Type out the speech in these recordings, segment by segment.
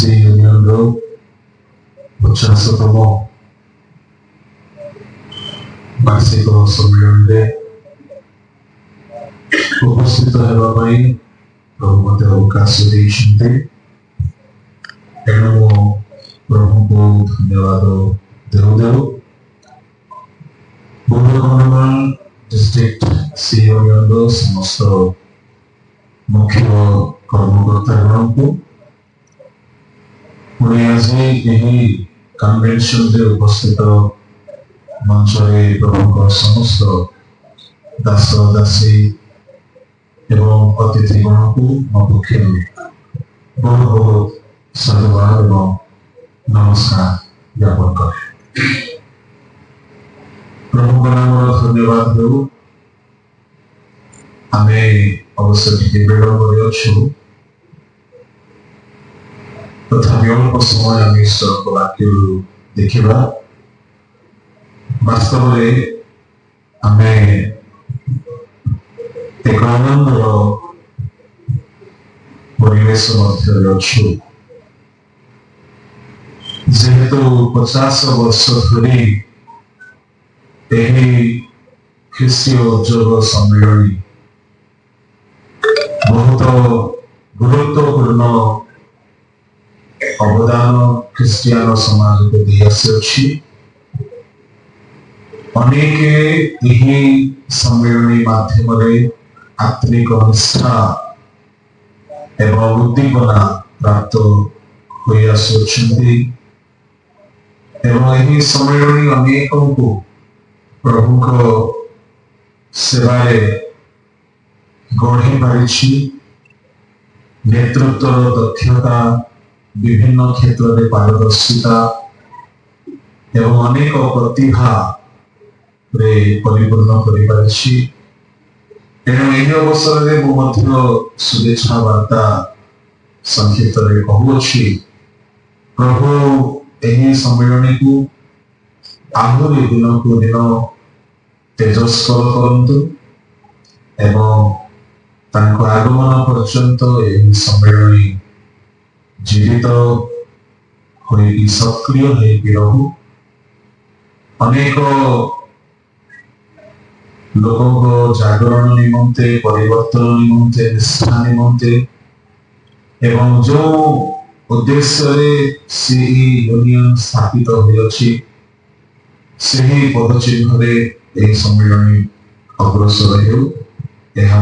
Shri union रो 50तम वार्षिक सम्मेलन में उपस्थित होगापाई प्रभु मत अवकाश देते तेणु प्रभु को धन्यवाद देव देव बुधकंधमाल डिस्ट्रिक्ट सी यूनियन रो समस्त मुख्य कर्मकर्ता को कन्वेंशन में उपस्थित मंच प्रभु समस्त दास दासी एवं अतिथिगण को मो पक्ष बहुत बहुत साधुवाद एवं नमस्कार ज्ञापन करे। प्रभु का नाम धन्यवाद देव आम अवश्य टी विलंब अच्छु तथापि अल्प समय आम ईश्वर को वाक्य देखा वास्तव में आम एक आनंद परिवेश अच्छु जेहेतु 50 वर्ष धरी ख्रीष्टीय उद्योग सम्मेलन बहुत गुरुत्वपूर्ण अवदान ख्रीस्टियान समाज को दी आसी अनेक सम्मेलन माध्यम आत्मिक निष्ठा एवं उद्दीपना प्राप्त हो सम्मेलन अनेक को प्रभु को सेवारे गढ़ी पारी नेतृत्व दक्षता विभिन्न क्षेत्र में पारदर्शिता एवं अनेक प्रतिभा परिपूर्ण कर तेणु यही अवसर में मुझे शुभेच्छा वार्ता संक्षिप्त कहूँगी प्रभु यही सम्मेलन को आहरी दिन को दिन तेजस्कर करंतु एवं तांको आगमन पर्यंत यही सम्मेलन जीवित होई सक्रिय होई रहू अनेक लोगों को जागरण निमंते परिवर्तन निमंते निष्ठा निमंते एवं जो उद्देश्य से यूनियन स्थापित होई पदचिन्ह सम्मेलन अग्रसर हो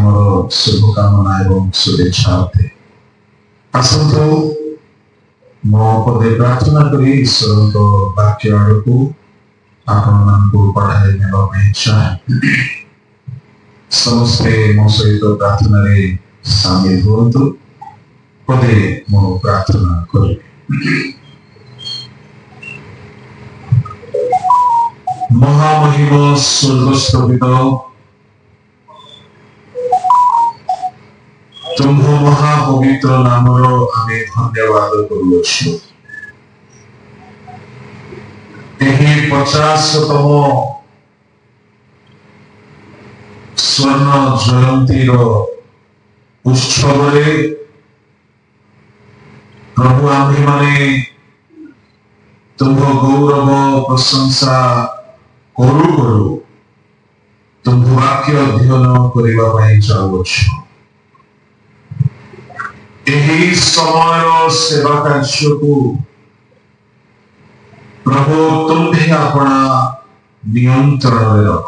मोर शुभकामना एवं शुभेच्छा अटे। आसतु मो पदे प्रार्थना करी ईश्वर को वाक्य आड़ को आपण पढ़ाई ने चाहे समस्ते मो सहित प्रार्थना रे सामिल हुंतु पदे मो प्रार्थना करी। महामहिम स्वर्गस्थ पिता तुम महापवित्र नामर आम धन्यवाद करुछु 50तम स्वर्ण जयंती उत्सव प्रभु आम्भे माने तुम गौरव प्रशंसा करू करू तुम वाक्य अध्ययन करने चाहूछु यही समय सेवा कार्य को प्रभु तुम्हें अपना नियंत्रण में रख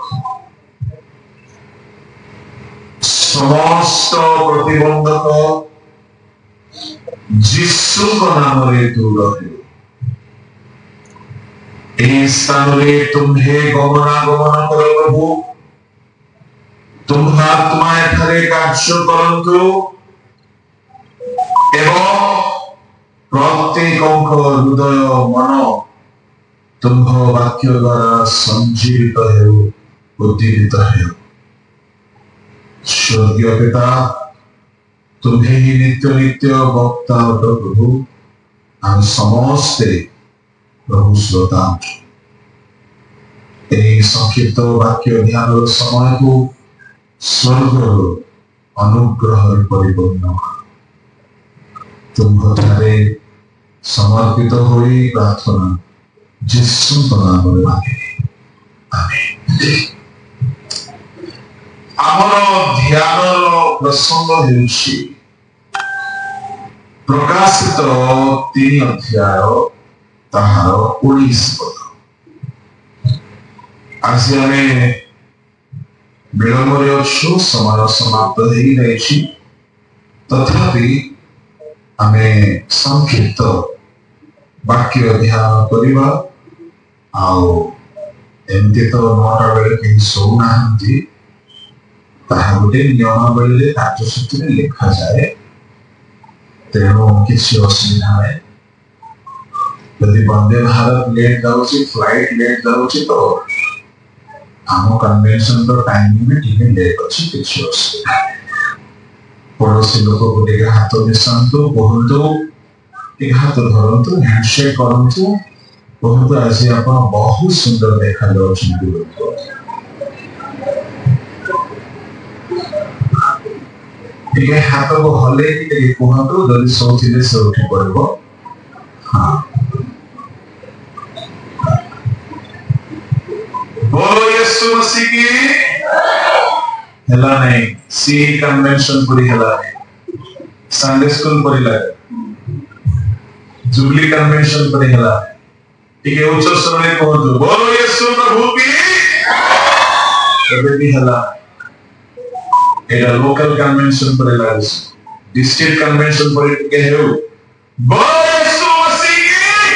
समस्त प्रतिबंधक जिसु का नाम रे दूर रहे स्थान रे तुम्हें गमनागमन कर प्रभु तुम आत्मा एठारे कार्य करंतु एवं प्रत्येक हृदय मन तुम वाक्य द्वारा संजीवित हो उद्दीपित हो स्वर्गीय पिता तुम्हें ही नित्य नित्य वक्ता प्रभु आम समस्ते प्रभु श्रोता संक्षिप्त वाक्य ध्यान समय को स्वर्ग अनुग्रह परिपूर्ण तुम ठारे समर्पित होई प्रार्थना जिसु नाम रे मांगे आमेन। आमर ध्यान प्रसंग हेउछि प्रकाशित 3 अध्याय ताहार 19 पद। आज आमे विलंब अच्छु समय समाप्त हो जाइछि तथापि आमे संक्षिप्त वाक्य ध्यान करिबा आउ एमती तो 9टा बेले कहीं शो नाहंती ताहा गोटे नियमावली कार्यसूची लिखा जाए तेणु किसी असुविधा नहीं। यदि Vande Bharat late जाउछि flight late जाउछि तो आम कन्वेंशन तो टाइमिंग में ठीक लेट अच्छी किसी असुविधा पड़ोसी लोक को हाथ मिशातु कहतु हाथ धरतु हैंडशेक करतु कहतु आज आप बहुत सुंदर देखा टे हाथ को हल कहतु जदि शोचे से उठी पड़ो। हाँ बोलो यीशु मसीह की हला नहीं सी कन्वेंशन पूरी हला नहीं संडे स्कूल पूरी लगे जुबली कन्वेंशन पूरी हला ठीक है उच्च स्वर में कहतु बोलो यीशु प्रभु की भी हला एटा लोकल कन्वेंशन पूरी लगे डिस्ट्रिक्ट कन्वेंशन पूरी के है बोलो यीशु मसीह की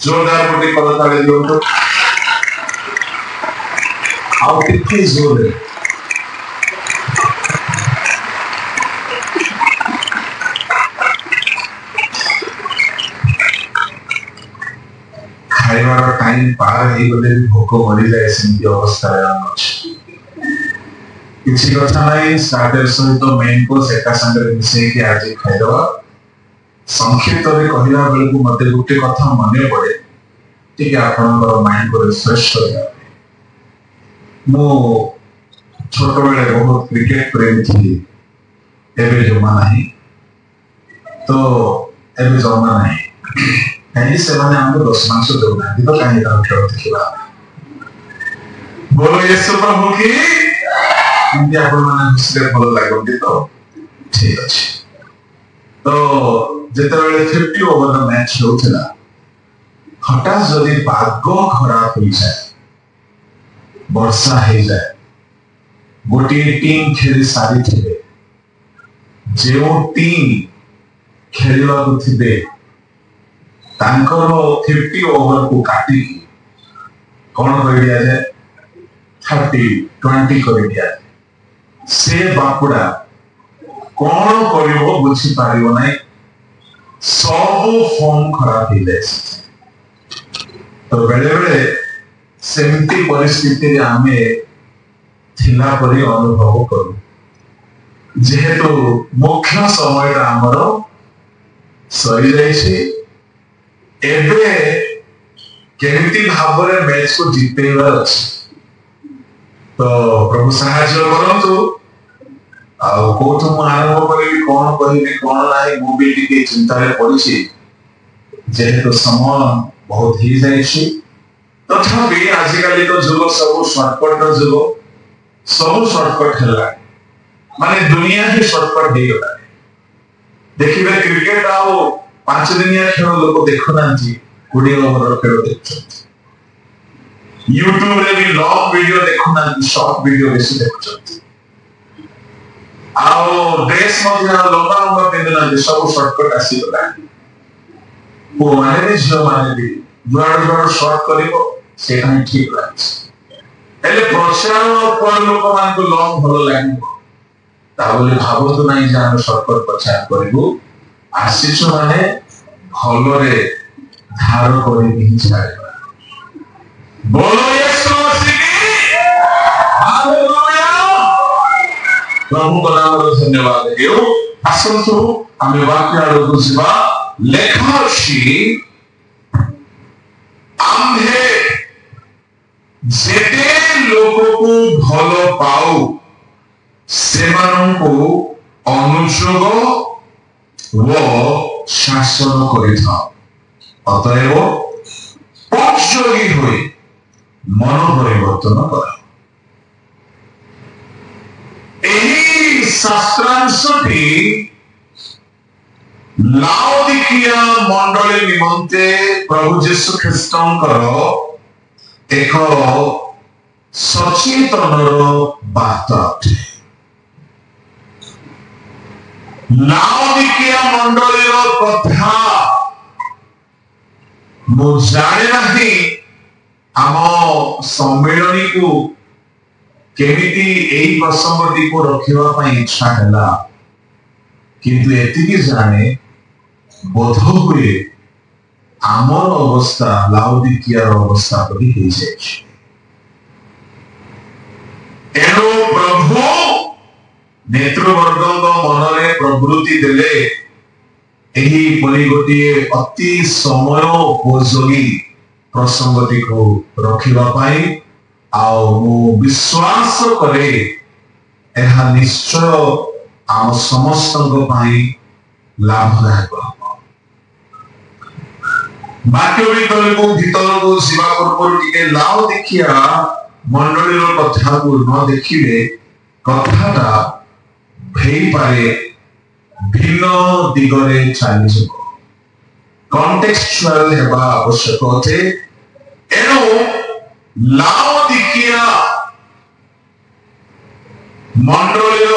जोरदार बोली कर ताले दियो तो आओ कितनी जोर है खाइबार टाइम पार हो गले भोक मरी जाए सेमती अवस्था किसी कथा नहीं स्टार्टर सहित मेन कोर्स एका संगे मिसे के आज खाइदवा संक्षिप्त रे कहिला बेले को मते गुटे कथा मने पड़े ठीक है आपनकर माइंड को रिफ्रेश कर मो छोट बेले बहुत क्रिकेट प्रेमी थी एबे जमा नहीं तो एबे जमा नहीं कहीं से माने हमको 10 मार्क्स दो ना तो कहीं का खेल देखिबा बोलो यीशु प्रभु की इंडिया को माने मुझे भलो लागोंदी तो ठीक अछि तो जेते बेले 50 ओवर द मैच होउतला हठात जदी भाग्य खराब हो जाए वर्षा हो जाए गोटे टीम खेली सारी थे जो टीम खेलवा को थिबे तांकर 50 ओवर को काटी कौन कर दिया जाए 30-20 कर दिया से बापुड़ा कौन करिवो बुझी पारिवो नहीं सब फॉर्म खराब हो जाए तो बेले बेले सेमती परिस्थिति आमे थिला परि अनुभव करू जेहेतु मुख्य समय आमर सरी जाइछि एबे केमिति भाबरे मैच को जितेबार अछि तो प्रभु सहाय्य करंतु आ कोठु म आरंभ करी कोन कहिबी कोन नाही मु भी टिके चिंता रे पड़िछि जेहेतु समय बहुत ही जाइछि तथापि आजिकाली तो जुग सब शॉर्टकट जुग सब शॉर्टकट है माने दुनिया ही शॉर्टकट हो गला देखिबे क्रिकेट आओ 5 दिनिया खेल लोग देखो नांती 20 ओवर खेल देखछन YouTube रे भी लॉन्ग वीडियो देखो नांती शॉर्ट वीडियो बेसी देखछन आओ ड्रेस मध्ये लंबा लंबा पिंदना सब शॉर्टकट आसी गला वो माने भी जो माने भी जुआड़ शॉर्ट करिवो सेटा ठीक लागे एले प्रचार पर लोक मान को लॉन्ग भलो लागिवो ता बोले भाबतो नाही जे हम शॉर्टकट प्रचार करिवो आसीछु माने भलो रे धार करि ही छाड़े बोलो यीशु मसीह की हालेलुया प्रभु को नाम रे धन्यवाद देउ आसंतु हम वाक्य आलो जिबा लेखा अछि आम्भे जेते लोक को भलो पाऊ सेमान को अनुयोग वो शासन करिथा अतएव पक्षयोगी हुए मन परिवर्तन कर एही शास्त्रांशटी लाउदिकिया मंडली निमंते प्रभु जीशु ख्रीष्टंकर एक सचेतन बार्ता अटे लाउदिकिया मंडली कथा मु जाने नहीं आम सम्मेलनी को केमिति एही प्रसंगटी को रखिबा पई इच्छा हैला किंतु एतिकी जाने बोध हुए आमर अवस्था लाउदिकिया अवस्था परि हे जाय एनो प्रभु नेत्रवर्गଙ୍କ मनरे प्रवृत्ति देले एही परि गोटिए अति समय उपयोगी प्रसंगटी को रखिबा पई आउ मु विश्वास करे एहा निश्चय आम समस्तଙ୍କ ପାଇଁ लाभदायक बाक्य भीतर को शिवा पूर्व टिके लाउदिकिया मंडली कथा को न देखिले कथाटा भेई पारे भिन्न दिगरे चली कॉन्टेक्चुअल हेबा आवश्यक अटे एनो लाउदिकिया मंडली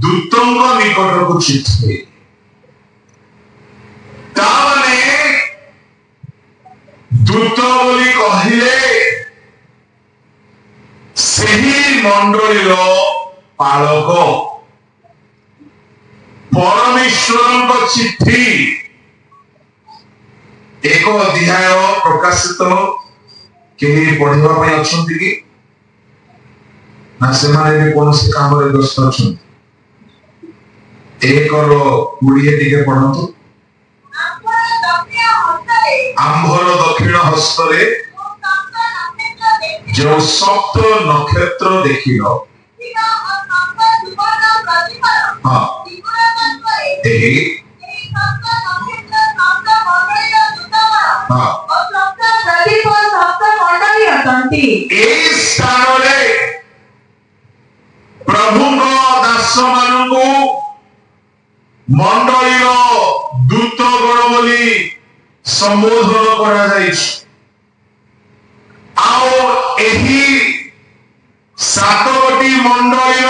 दूतंग निकट को चिट्ठी ताने दूत बोली कहिले सही मंडली पालक परमेश्वर चिट्ठी एक अध्याय प्रकाशित केही पढ़िबा पई अछंती कि ना से माने भी कौन से काम रे व्यस्त अछंती एक और 20 टिके पढ़ंतु आंभर दक्षिण हस्तरे जो सप्त नक्षत्र देखिलो हां एही हां प्रभु दास मान मंडली दूत गण बोली संबोधन करा सातटी मंडली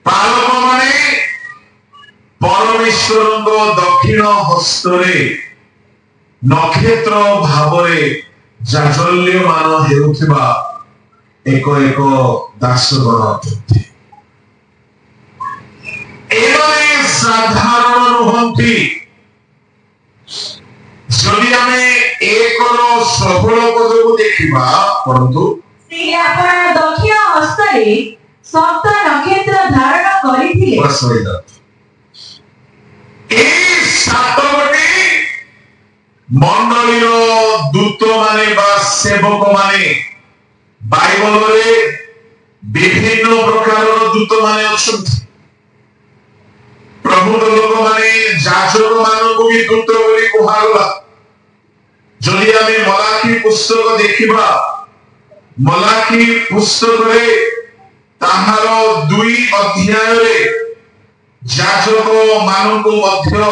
पालक माने परमेश्वर दक्षिण हस्तरे नक्षत्र भावरे जाजल्यमान हेउथिबा एक एक दासगण अटंती एवं साधारण नुहंती जदि आमे एक सफल पद को देखिबा परंतु से आपण दक्षिण हस्तरे सप्त नक्षत्र धारण करिथिले बसइदा ए सातवटी मंडली दूत माने बा सेवक माने बाइबल रे विभिन्न प्रकार दूत माने अछंती प्रभु लोक माने जाजक मान को भी दूत बोली कहला जदि आमे मलाकी पुस्तक देखिबा मलाकी पुस्तक रे ताहार 2 अध्याय रे जाजक मान को मध्य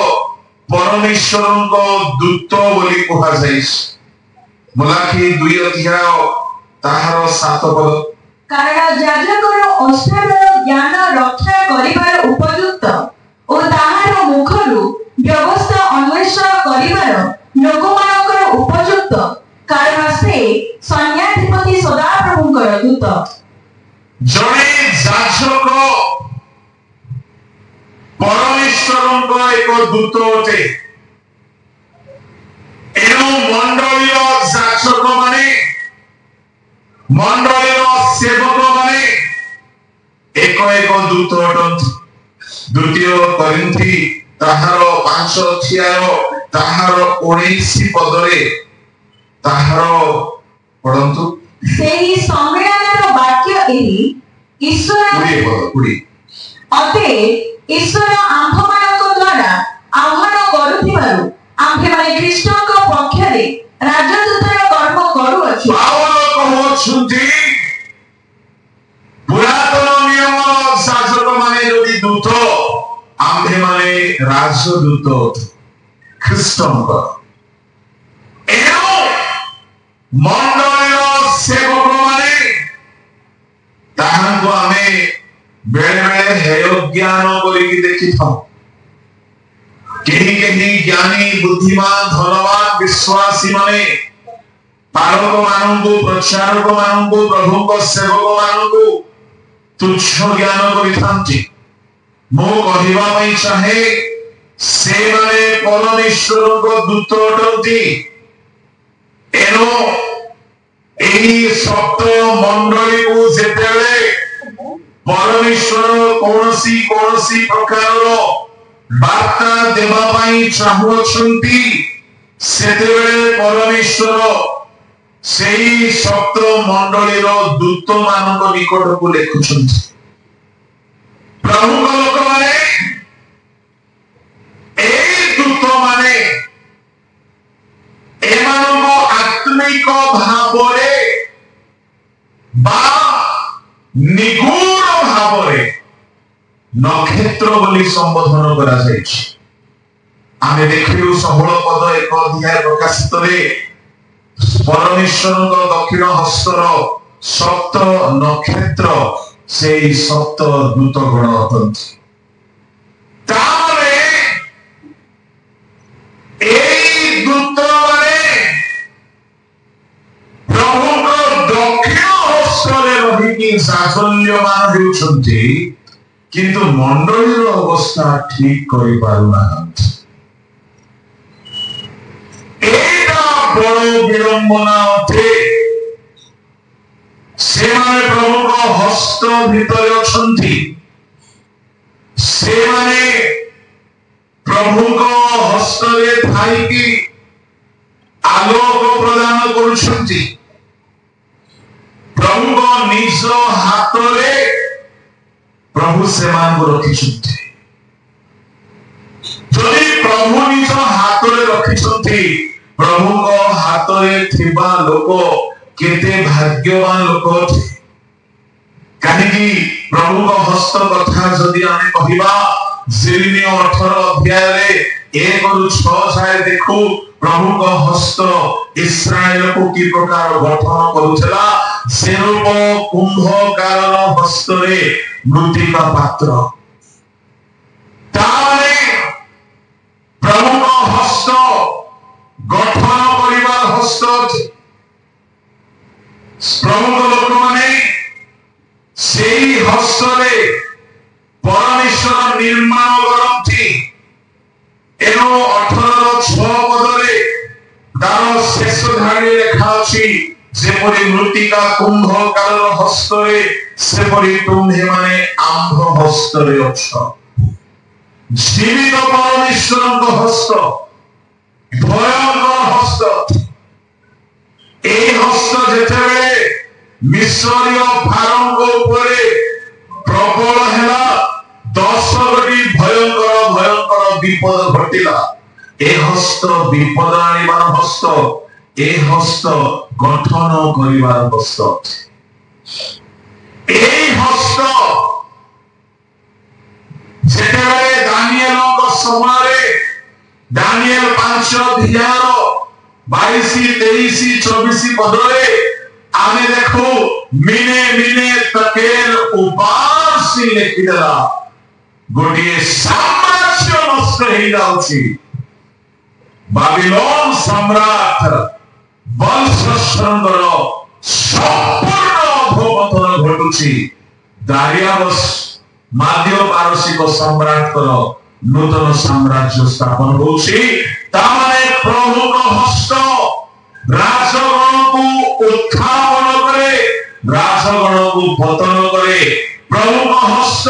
परमेश्वर को दूत बोली कहा जाइस मलाकी 2 अध्याय ताहार 7 पद कारण जाजकर अष्टादर ज्ञान रक्षा करिबार उपयुक्त ओ ताहार मुखरु व्यवस्था अन्वेषण करिबार लोकमानकर उपयुक्त कारण से सैन्याधिपति सदाप्रभुकर दूत जणे जाजक परमेश्वर एक दूत अटे एनो मंडली जाजक माने मंडली सेवक माने एक एक दूत अटंती द्वितीय करिन्थी ताहार 5 अध्याय ताहार 19 पदरे ताहार पढन्तु सेही सम्मेलनर वाक्य एही ईश्वर पुडी अते ईश्वर आम्भमानक द्वारा आम्भ एमाने राजदूत ख्रीष्टंकर मंडल सेवक माने ताहांको आमे बेले बेले हेय ज्ञान करिकि देखिथाउ केही ज्ञानी बुद्धिमान धनवान विश्वासी माने पालक मानंकु प्रचारक मानंकु प्रभु को सेवक मानंकु तुच्छ ज्ञान करिथांती मो कहिबा पई चाहे से माने परमेश्वर को दूत अटंती एनो एही सप्त मंडली को जेतेले परमेश्वर कोनसी प्रकार वार्ता देवा पाई चाहुछंती सेतेबेले परमेश्वर सेही सप्त मंडलीर दूत मानक निकट को लेखुछंती प्रभु लोक माने ए दूत माने एमानको आत्मिक भावरे बा निगूढ़ भावरे नक्षत्र बोली संबोधन करा जायछि आमे देखिलु 16 पद 1 अध्याय प्रकाशित रे परमेश्वर दक्षिण हस्तर सप्त नक्षत्र से सप्त दूत गण अटंती तारे एई दूत माने प्रभु को दक्षिण हस्तरे रहिकी साफल्यमान हेउछंती किंतु मंडलीर अवस्था ठीक करि पारु नाहंती बड़ विडंबना अटे से माने प्रभु को हस्त भीतर अछंती से माने प्रभु को हस्त रे थाई की आलोक प्रदान करुछंती प्रभु को निज हाथ रे प्रभु से मान को रखिछंती जदि प्रभु निज हाथ रे रखिछंती प्रभु को हाथ रे थिबा लोक केते भाग्यवान लोक काहेकि प्रभु को हस्त कथा जदि आमे कहिबा जेरेमिया 18 अध्याय रे 1 रु 6 जाय देखो प्रभु को हस्त इस्राएल को की प्रकार गठन करूछला से रूप कुंभकार हस्त रे मृत्तिका पात्र तारे प्रभु को हस्त गठन करिबार हस्त प्रभु लोक माने सेही हस्त रे परमेश्वर निर्माण करंती एनो 18:6 पद रे दार शेष धाड़ी लेखा अछि जेपरि मृत्तिका कुंभकार हस्त रे सेपरि तुम्हे माने आंभ हस्त रे अछ जीवित परमेश्वर को हस्त भयंकर हस्त ए हस्त जेतेबेले मिस्रीय फारंको उपरे प्रबल हेला 10 गोटी भयंकर विपद घटिला ए हस्त विपद आनिबार हस्त ए हस्त गठन करिबार हस्त ए हस्त जेतेबेले दानिएल को समय दानिएल 5 अध्याय 22 23 24 पदरे आमे देखो मिने तकेल उपासी लेखिदेला गोटे साम्राज्य नष्ट हो जाउछि बाबिलोन सम्राट वंशस्कंदर संपूर्ण अधोपतन घटुछि दारियावस माध्य पारसिक सम्राट नूतन साम्राज्य स्थापन होछि तामाने प्रभु को हस्त राजगण को उत्थापन करे राजगण को पतन करे प्रभु को हस्त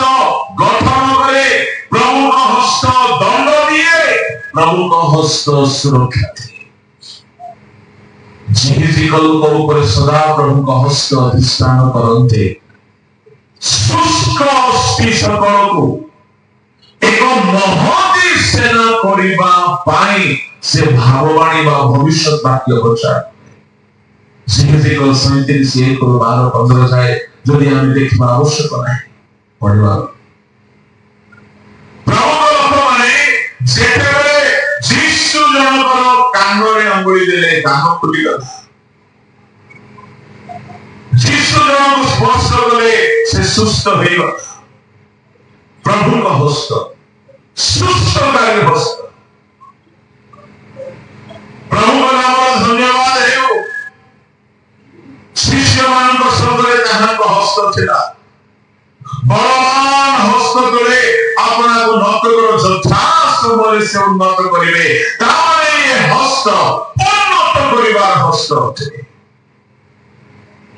गठन करे प्रभु को हस्त दंड दिए प्रभु को हस्त सुरक्षा दिए जीवितिकल को ऊपर सदा प्रभु को हस्त अधिष्ठान करते शुष्क अस्थि सकल को एक महती सेना करिबा पाई से भाववाणी बा भविष्य वाक्य प्रचार जीवितिकल 37:1-12-15 जाए जदि हम देखबा आवश्यक नाही पढ़िबा प्रभु କାନ ଖୋଲିଗଲା। ଯୀଶୁ ଜଣଙ୍କୁ ସ୍ପର୍ଶ କଲେ ସେ ସୁସ୍ଥ ହୋଇଗଲା। ପ୍ରଭୁଙ୍କ ହସ୍ତ ସୁସ୍ଥକାରୀ ହସ୍ତ। ପ୍ରଭୁଙ୍କ ନାମର ଧନ୍ୟବାଦ ହେଉ। ଶିଷ୍ୟମାନଙ୍କ ସଙ୍ଗରେ ତାହାଙ୍କ ହସ୍ତ ଥିଲା। ବଳବାନ ହସ୍ତ ତଳେ ଆପଣଙ୍କୁ ନତକର ଯଥା ସମୟରେ ସେ ଉନ୍ନତ କରିବେ। ତାମାନେ ଏ ହସ୍ତ ଉନ୍ନତ କରିବାର ହସ୍ତ ଅଟେ।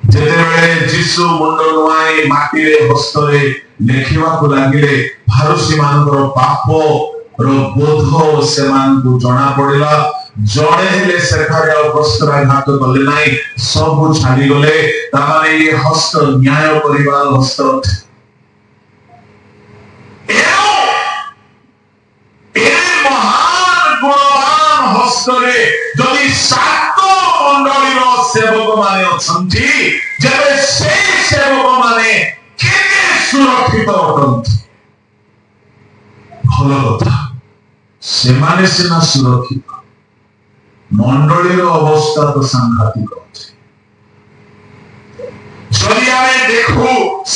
ଯେତେବେଳେ ଯୀଶୁ ମୁଣ୍ଡ ନୁଆଁଇ ମାଟିରେ ହସ୍ତରେ ଲେଖିବାକୁ ଲାଗିଲେ, ଫାରୁସୀ ମାନଙ୍କର ପାପର ବୋଧ ସେମାନଙ୍କୁ ଜଣା ପଡିଲା। ଜଣେ ହେଲେ ସେଠାରେ ଆଉ ବସ୍ତ୍ରାଘାତ କଲେ ନାହିଁ, ସବୁ ଛାଡିଗଲେ। ତାମାନେ ଏ ହସ୍ତ ନ୍ୟାୟ କରିବାର ହସ୍ତ ଅଟେ। ମହାନ ଗୁଣବାନ ହସ୍ତରେ ଯଦି 7 ମଣ୍ଡଳୀର ସେବକ ମାନେ ଅଛନ୍ତି, ଯେବେ ସେଇ ସେବକ ମାନେ କେତେ ସୁରକ୍ଷିତ ଅଟନ୍ତି। ଭଲ କଥା, ସେମାନେ ସିନା ସୁରକ୍ଷିତ, ମଣ୍ଡଳୀର ଅବସ୍ଥା ତ ସାଂଘାତିକ ଅଛି। যদি ଆମେ ଦେଖୁ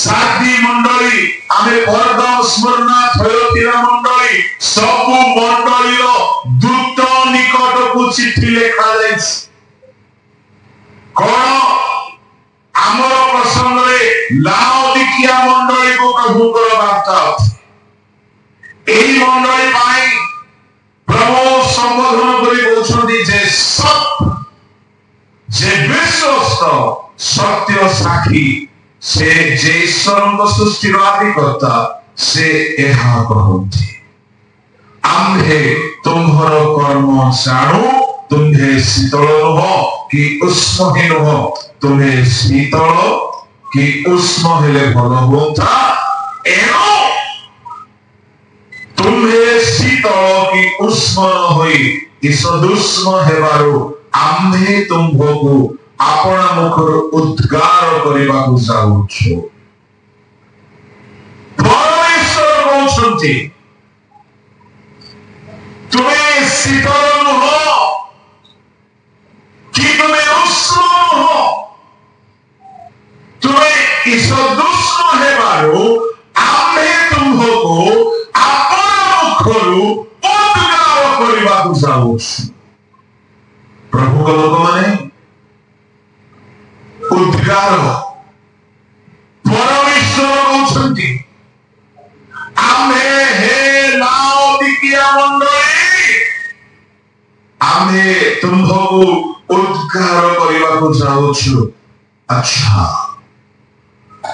ସାଦି ମଣ୍ଡଳୀ, ଆମେ ପରଦମ ସ୍ମରଣା ଥୟୋତିରା ମଣ୍ଡଳୀ, ସବୁ ମଣ୍ଡଳୀର ଦୂତ ନିକଟକୁ ଚିଠି ଲେଖାଯାଇଛି। କଣ ଆମର ପ୍ରସଙ୍ଗରେ ଲାଓଦିକିଆ ମଣ୍ଡଳୀକୁ ପ୍ରଭୁଙ୍କର ବାର୍ତ୍ତା ଅଛି। ଏହି ମଣ୍ଡଳୀ ପାଇଁ ପ୍ରଭୁ ସମ୍ବୋଧନ କରି କହୁଛନ୍ତି ଯେ ସତ୍, ଯେ ବିଶ୍ୱସ୍ତ, ସତ୍ୟ ସାକ୍ଷୀ, ସେ ଯେ ଈଶ୍ୱରଙ୍କ ସୃଷ୍ଟିର ଆଦିକର୍ତ୍ତା, ସେ ଏହା କହନ୍ତି। ଆମ୍ଭେ ତୁମ୍ଭର କର୍ମ ଜାଣୁ, ତୁମ୍ଭେ ଶୀତଳ ନୁହ କି ଉଷ୍ମ ହିଁ ନୁହ। ତୁମ୍ଭେ ଶୀତଳ କି ଉଷ୍ମ ହେଲେ ଭଲ ହୁଅନ୍ତା। ଏଣୁ ତୁମ୍ଭେ ଶୀତଳ କି ଉଷ୍ମ ନ ହୋଇ ସଦୁଷ୍ମ ହେବାରୁ ଆମ୍ଭେ ତୁମ୍ଭକୁ ଆପଣା ମୁଖରୁ ଉଦ୍ଗାର କରିବାକୁ ଯାଉଛୁ। ପରମେଶ୍ୱର କହୁଛନ୍ତି, ତୁମେ ଶୀତଳ ନୁହ କି ତୁମେ ଉଷ୍ମ ନୁହ, ତୁମେ ସଦୁଷ୍ମ ହେବାରୁ ଆମ୍ଭେ ତୁମ୍ଭକୁ ଆପଣା ମୁଖରୁ ଉଦ୍ଗାର କରିବାକୁ ଯାଉଛୁ। ପ୍ରଭୁଙ୍କ ଲୋକମାନେ ଉଦ୍ଗାର, ପରମେଶ୍ୱର କହୁଛନ୍ତି, ଆମ୍ଭେ ହେ ଲାଓଦିକିଆ ମଣ୍ଡଳୀ, ଆମ୍ଭେ ତୁମ୍ଭକୁ ଉଦ୍ଗାର କରିବାକୁ ଯାଉଛୁ। ଆଚ୍ଛା,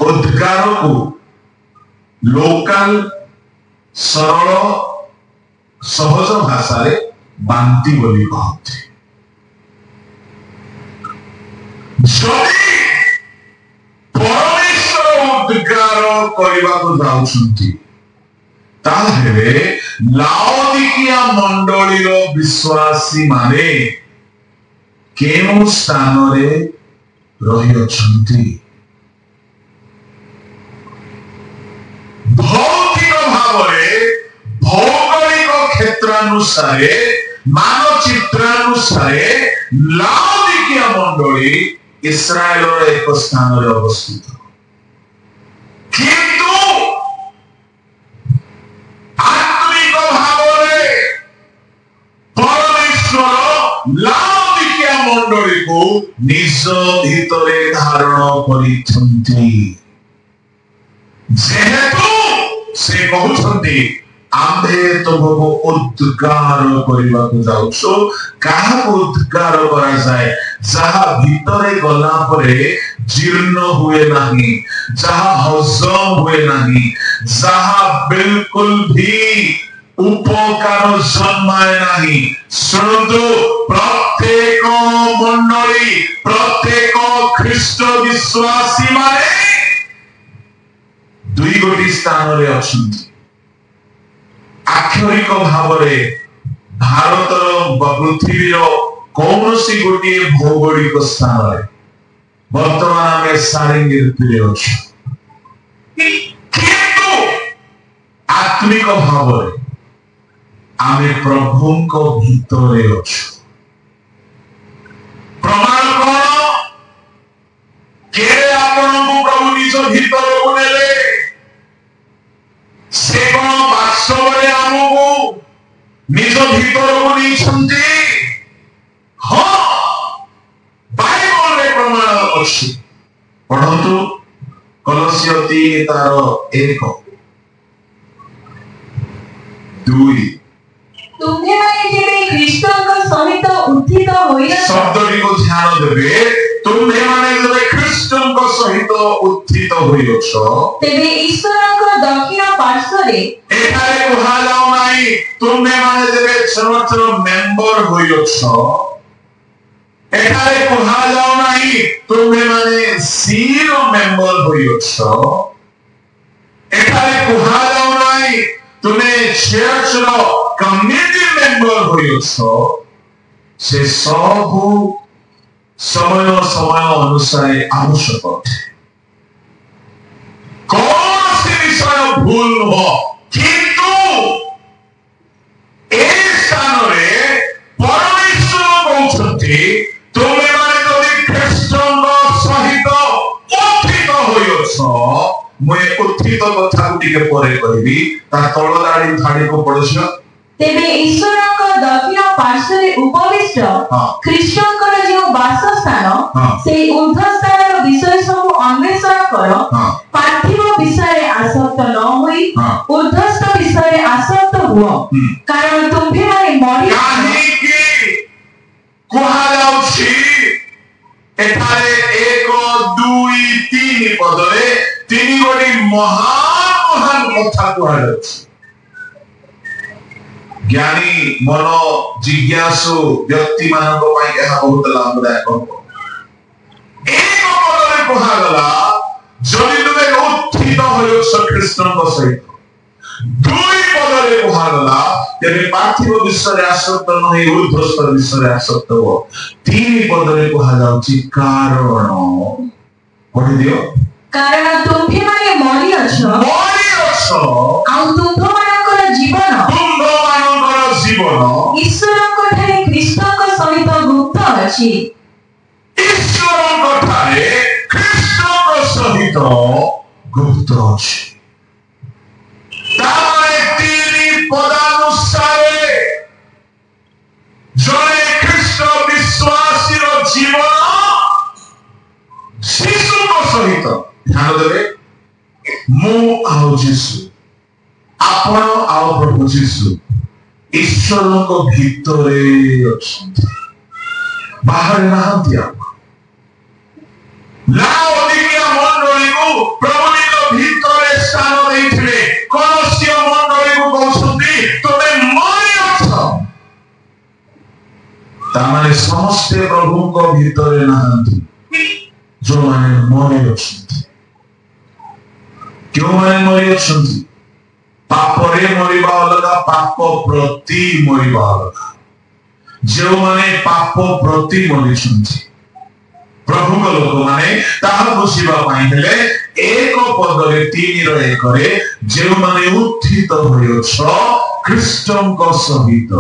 ଉଦ୍ଗାରକୁ ଲୋକାଲ ସରଳ ସହଜ ଭାଷାରେ ବାନ୍ତି ବୋଲି କହନ୍ତି। ଯଦି ପରମେଶ୍ୱର ଉଦ୍ଗାର କରିବାକୁ ଯାଉଛନ୍ତି, ତାହେଲେ ଲାଓଦିକିଆ ମଣ୍ଡଳୀର ବିଶ୍ୱାସୀ ମାନେ କେଉଁ ସ୍ଥାନରେ ରହିଅଛନ୍ତି? ଭୌତିକ ଭାବରେ, ଭୌଗୋଳିକ କ୍ଷେତ୍ରାନୁସାରେ, ମାନଚିତ୍ରାନୁସାରେ ଲାଓଦିକିଆ ମଣ୍ଡଳୀ ଇସ୍ରାଏଲର ଏକ ସ୍ଥାନରେ ଅବସ୍ଥିତ। କିନ୍ତୁ ଆତ୍ମିକ ଭାବରେ ପରମେଶ୍ୱର ଲାଓଦିକିଆ ମଣ୍ଡଳୀକୁ ନିଜ ଭିତରେ ଧାରଣ କରିଛନ୍ତି। ଯେହେତୁ ସେ କହୁଛନ୍ତି, ଆମ୍ଭେ ତୁମକୁ ଉଦ୍ଗାର କରିବାକୁ ଯାଉଛୁ। କାହାକୁ ଉଦ୍ଗାର କରାଯାଏ? ଯାହା ଭିତରେ ଗଲା ପରେ ଜୀର୍ଣ୍ଣ ହୁଏ ନାହିଁ, ଯାହା ହଜମ ହୁଏ ନାହିଁ, ଯାହା ବିଲକୁଲ ବି ଉପକାର ଜନ୍ମାଏ ନାହିଁ। ଶୁଣନ୍ତୁ, ପ୍ରତ୍ୟେକ ମଣ୍ଡଳୀ, ପ୍ରତ୍ୟେକ ଖ୍ରୀଷ୍ଟ ବିଶ୍ୱାସୀ ମାନେ 2 ଗୋଟି ସ୍ଥାନରେ ଅଛନ୍ତି। ଆକ୍ଷରିକ ଭାବରେ ଭାରତର ବା ପୃଥିବୀର କୌଣସି ଗୋଟିଏ ଭୌଗୋଳିକ ସ୍ଥାନରେ ବର୍ତ୍ତମାନ ଆମେ ସାରିଙ୍ଗିରେ ଅଛୁ, କିନ୍ତୁ ଆତ୍ମିକ ଭାବରେ ଆମେ ପ୍ରଭୁଙ୍କ ଭିତରେ ଅଛୁ। निज भीतरକୁ ନେଇଛନ୍ତି। ହଁ ବାଇବଲରେ ପ୍ରମାଣ ଅଛି। ପଢନ୍ତୁ କଲସ୍ୟ 3:1-2। ତୁମ୍ଭେମାନେ ଯେବେ ଖ୍ରୀଷ୍ଟଙ୍କ ସହିତ ଉତ୍ଥିତ ହୋଇଅଛ, ଶବ୍ଦଟିକୁ ଧ୍ୟାନ ଦେବେ। ତୁମ୍ଭେମାନେ ଯେବେ ଖ୍ରୀଷ୍ଟଙ୍କ ସହିତ ଉତ୍ଥିତ ହୋଇଅଛ, ତେବେ ଈଶ୍ୱରଙ୍କ ଦକ୍ଷିଣ ପାର୍ଶ୍ୱରେ, ଏଠାରେ କୁହାଯାଉ ନାହିଁ ତୁମ୍ଭେମାନେ ଯେବେ ଚର୍ଚ୍ଚର ମେମ୍ବର ହୋଇଅଛ, ଏଠାରେ କୁହାଯାଉ ନାହିଁ ତୁମ୍ଭେମାନେ ସିର ମେମ୍ବର ହୋଇଅଛ, ଏଠାରେ କୁହାଯାଉ ନାହିଁ ତୁମେ ଚର୍ଚ୍ଚର କମିଟି ମେମ୍ବର ହୋଇଅଛ। ସେ ସବୁ ସମୟ ଅନୁସାରେ ଆବଶ୍ୟକ ଅଟେ। କୌଣସି ବିଷୟ ଭୁଲ ନୁହଁ, କିନ୍ତୁ ଏ ସ୍ଥାନରେ ପରମେଶ୍ୱର କହୁଛନ୍ତି ତୁମେମାନେ ଯଦି ଖ୍ରୀଷ୍ଟଙ୍କ ସହିତ ଉତ୍ଥିତ ହୋଇଅଛ। ମୁଁ ଏ ଉତ୍ଥିତ କଥାକୁ ଟିକେ ପରେ କହିବି। ତା ତଳ ଧାଡ଼ିକୁ ପଢୁଛ। ତେବେ ଈଶ୍ୱରଙ୍କ ଦକ୍ଷିଣ ପାର୍ଶ୍ୱରେ ଉପବିଷ୍ଟ ଖ୍ରୀଷ୍ଟଙ୍କର ଯେଉଁ ବାସସ୍ଥାନ, ସେହି ଉର୍ଦ୍ଧ୍ୱ ସ୍ଥାନର ବିଷୟ ସବୁ ଅନ୍ୱେଷଣ କର। ପାର୍ଥିବ ବିଷୟରେ ଆସକ୍ତ ନ ହୋଇ ଉର୍ଦ୍ଧ୍ୱସ୍ଥ ବିଷୟରେ ଆସକ୍ତ ହୁଅ, କାରଣ ତୁମ୍ଭେମାନେ ମରି। କାହିଁକି କୁହାଯାଉଛି ଏଠାରେ 1, 2, 3 ପଦରେ 3 ଗୋଟି ମହାନ କଥା କୁହାଯାଉଛି। ଜ୍ଞାନୀ ମନ ଜିଜ୍ଞାସୁ ବ୍ୟକ୍ତି ମାନଙ୍କ ପାଇଁ ଏହା ବହୁତ ଲାଭଦାୟକ ହେବ। 1 ପଦରେ କୁହାଗଲା ଯଦି ତୁମେ ଉତ୍ଥିତ ହୋଇଅଛ ଖ୍ରୀଷ୍ଟଙ୍କ ସହିତ। 2 ପଦରେ କୁହାଗଲା ତେବେ ପାର୍ଥିବ ବିଷୟରେ ଆସକ୍ତ ନ ହୋଇ ଉର୍ଦ୍ଧ୍ୱସ୍ଥ ବିଷୟରେ ଆସକ୍ତ ହୁଅ। 3 ପଦରେ କୁହାଯାଉଛି କାରଣ। ପଢିଦିଅ। କାରଣ ତୁମ୍ଭେମାନେ ମରିଅଛ, ଆଉ ତୁମ୍ଭମାନଙ୍କର ଜୀବନ ଈଶ୍ୱରଙ୍କ ଠାରେ ଖ୍ରୀଷ୍ଟଙ୍କ ସହିତ ଗୁପ୍ତ ଅଛି। ଈଶ୍ୱରଙ୍କ ଠାରେ ଖ୍ରୀଷ୍ଟଙ୍କ ସହିତ ଗୁପ୍ତ ଅଛି। ତାମାନେ 3 ପଦାନୁସାରେ ଜଣେ ଖ୍ରୀଷ୍ଟ ବିଶ୍ୱାସୀର ଜୀବନ ଶିଶୁଙ୍କ ସହିତ। ଧ୍ୟାନ ଦେବେ। ମୁଁ ଆଉ ଯୀଶୁ, ଆପଣ ଆଉ ପ୍ରଭୁ ଯୀଶୁ ଈଶ୍ୱରଙ୍କ ଭିତରେ ଅଛନ୍ତି, ବାହାରେ ନାହାନ୍ତି। ଲାଉଦିକିଆ ମଣ୍ଡଳୀକୁ ପ୍ରଭୁ ନିଜ ଭିତରେ ସ୍ଥାନ ଦେଇଥିଲେ। କଲସ୍ୟ ମଣ୍ଡଳୀକୁ କହୁଛନ୍ତି ତୁମେ ମରିଅଛ। ତାମାନେ ସମସ୍ତେ ପ୍ରଭୁଙ୍କ ଭିତରେ ନାହାନ୍ତି, ଯେଉଁମାନେ ମରିଅଛନ୍ତି। କେଉଁମାନେ ମରିଅଛନ୍ତି? ପାପରେ ମରିବା ଅଲଗା, ପାପ ପ୍ରତି ମରିବା ଅଲଗା। ଯେଉଁମାନେ ପାପ ପ୍ରତି ମରିଛନ୍ତି ପ୍ରଭୁଙ୍କ ଲୋକମାନେ, ତାହା ବୁଝିବା ପାଇଁ ହେଲେ 1 ପଦରେ 3:1 ଯେଉଁମାନେ ଉତ୍ଥିତ ହୋଇଅଛ ଖ୍ରୀଷ୍ଟଙ୍କ ସହିତ।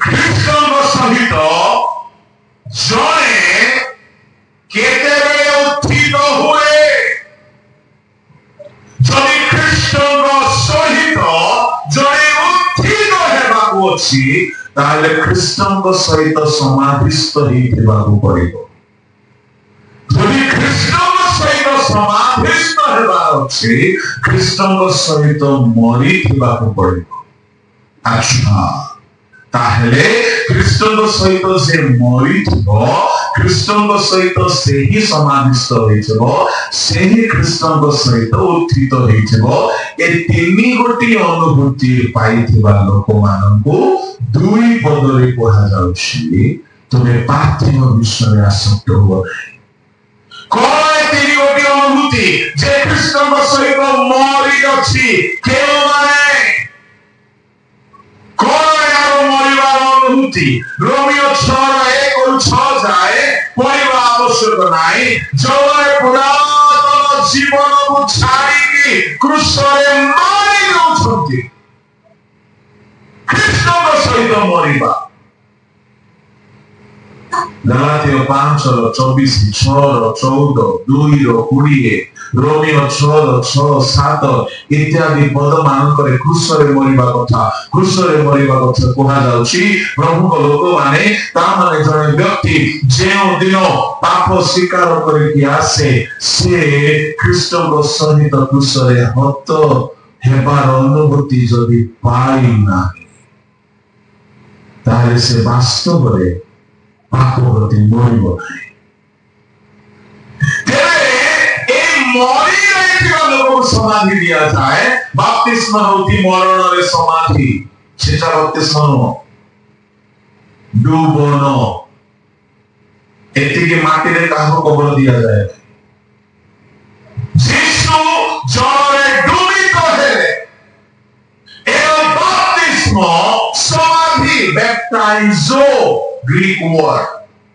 ଖ୍ରୀଷ୍ଟଙ୍କ ସହିତ ଜଣେ କେତେବେଳେ ଉତ୍ଥିତ ହୁଏ? ଯଦି ଖ୍ରୀଷ୍ଟଙ୍କ ସହିତ ଜଣେ ଉତ୍ଥିତ ହେବାକୁ ଅଛି, ତାହେଲେ ଖ୍ରୀଷ୍ଟଙ୍କ ସହିତ ସମାଧିସ୍ଥ ହେଇଥିବାକୁ ପଡିବ। ଯଦି ଖ୍ରୀଷ୍ଟଙ୍କ ସହିତ ସମାଧିସ୍ଥ ହେବାର ଅଛି, ଖ୍ରୀଷ୍ଟଙ୍କ ସହିତ ମରିଥିବାକୁ ପଡିବ। ଆଚ୍ଛା, ତାହେଲେ ଖ୍ରୀଷ୍ଟଙ୍କ ସହିତ ସେ ମରିଥିବ, ଖ୍ରୀଷ୍ଟଙ୍କ ସହିତ ସେହି ସମାଧିସ୍ଥ ହୋଇଥିବ, ସେହି ଖ୍ରୀଷ୍ଟଙ୍କ ସହିତ ଉତ୍ଥିତ ହୋଇଥିବ। ଏ 3 ଗୋଟି ଅନୁଭୂତି ପାଇଥିବା ଲୋକମାନଙ୍କୁ 2 ପଦରେ କୁହାଯାଉଛି ତୁମେ ପାର୍ଥିବ ବିଷୟରେ ଆସକ୍ତ ହୁଅ। କଣ ଏ 3 ଗୋଟି ଅନୁଭୂତି? ଯେ ଖ୍ରୀଷ୍ଟଙ୍କ ସହିତ ମରିଅଛି। କେଉଁମାନେ? କଣ ଏହାର ମରିବାର ଅନୁଭୂତି? ରୋମିଓ 6:1-6 ଯାଏ ପଢିବା ଆବଶ୍ୟକ ନାହିଁ। ଯେଉଁମାନେ ପୁରାତନ ଜୀବନକୁ ଛାଡ଼ିକି କ୍ରୁଶରେ ମରି ଯାଉଛନ୍ତି, ଖ୍ରୀଷ୍ଟଙ୍କ ସହିତ ମରିବା। ଗଲାତୀୟ 5:24-6-14-2-20 ରୋମିଓ 6:6-7 ଇତ୍ୟାଦି ପଦ ମାନଙ୍କରେ କ୍ରୁଶରେ ମରିବା କଥା କୁହାଯାଉଛି। ପ୍ରଭୁଙ୍କ ଲୋକମାନେ ତାମାନେ ଜଣେ ବ୍ୟକ୍ତି ଯେଉଁ ଦିନ ପାପ ସ୍ୱୀକାର କରିକି ଆସେ ସେ ଖ୍ରୀଷ୍ଟଙ୍କ ସହିତ କ୍ରୁଶରେ ହତ ହେବାର ଅନୁଭୂତି ଯଦି ପାଇନାହିଁ ତାହେଲେ ସେ ବାସ୍ତବରେ ପାପ ପ୍ରତି ମରିବ ନାହିଁ। ମରି ଯାଇଥିବା ଲୋକଙ୍କୁ ସମାଧି ଦିଆଯାଏ। ବାପ୍ତିସ୍ମ ହେଉଛି ମରଣରେ ସମାଧି। ସେଟା ବାପ୍ତିସ୍ମ ନୁହଁ, ଡୁବନ। ଏତିକି ମାଟିରେ କାହାକୁ କବର ଦିଆଯାଏ। ଯୀଶୁ ଜଳରେ ଡୁବିତ ହେଲେ ବାପ୍ତିସ୍ମ ସମାଧି ବ୍ୟାପ୍ଟାଇଜୋ ଗ୍ରୀକ ୱାର୍ଡ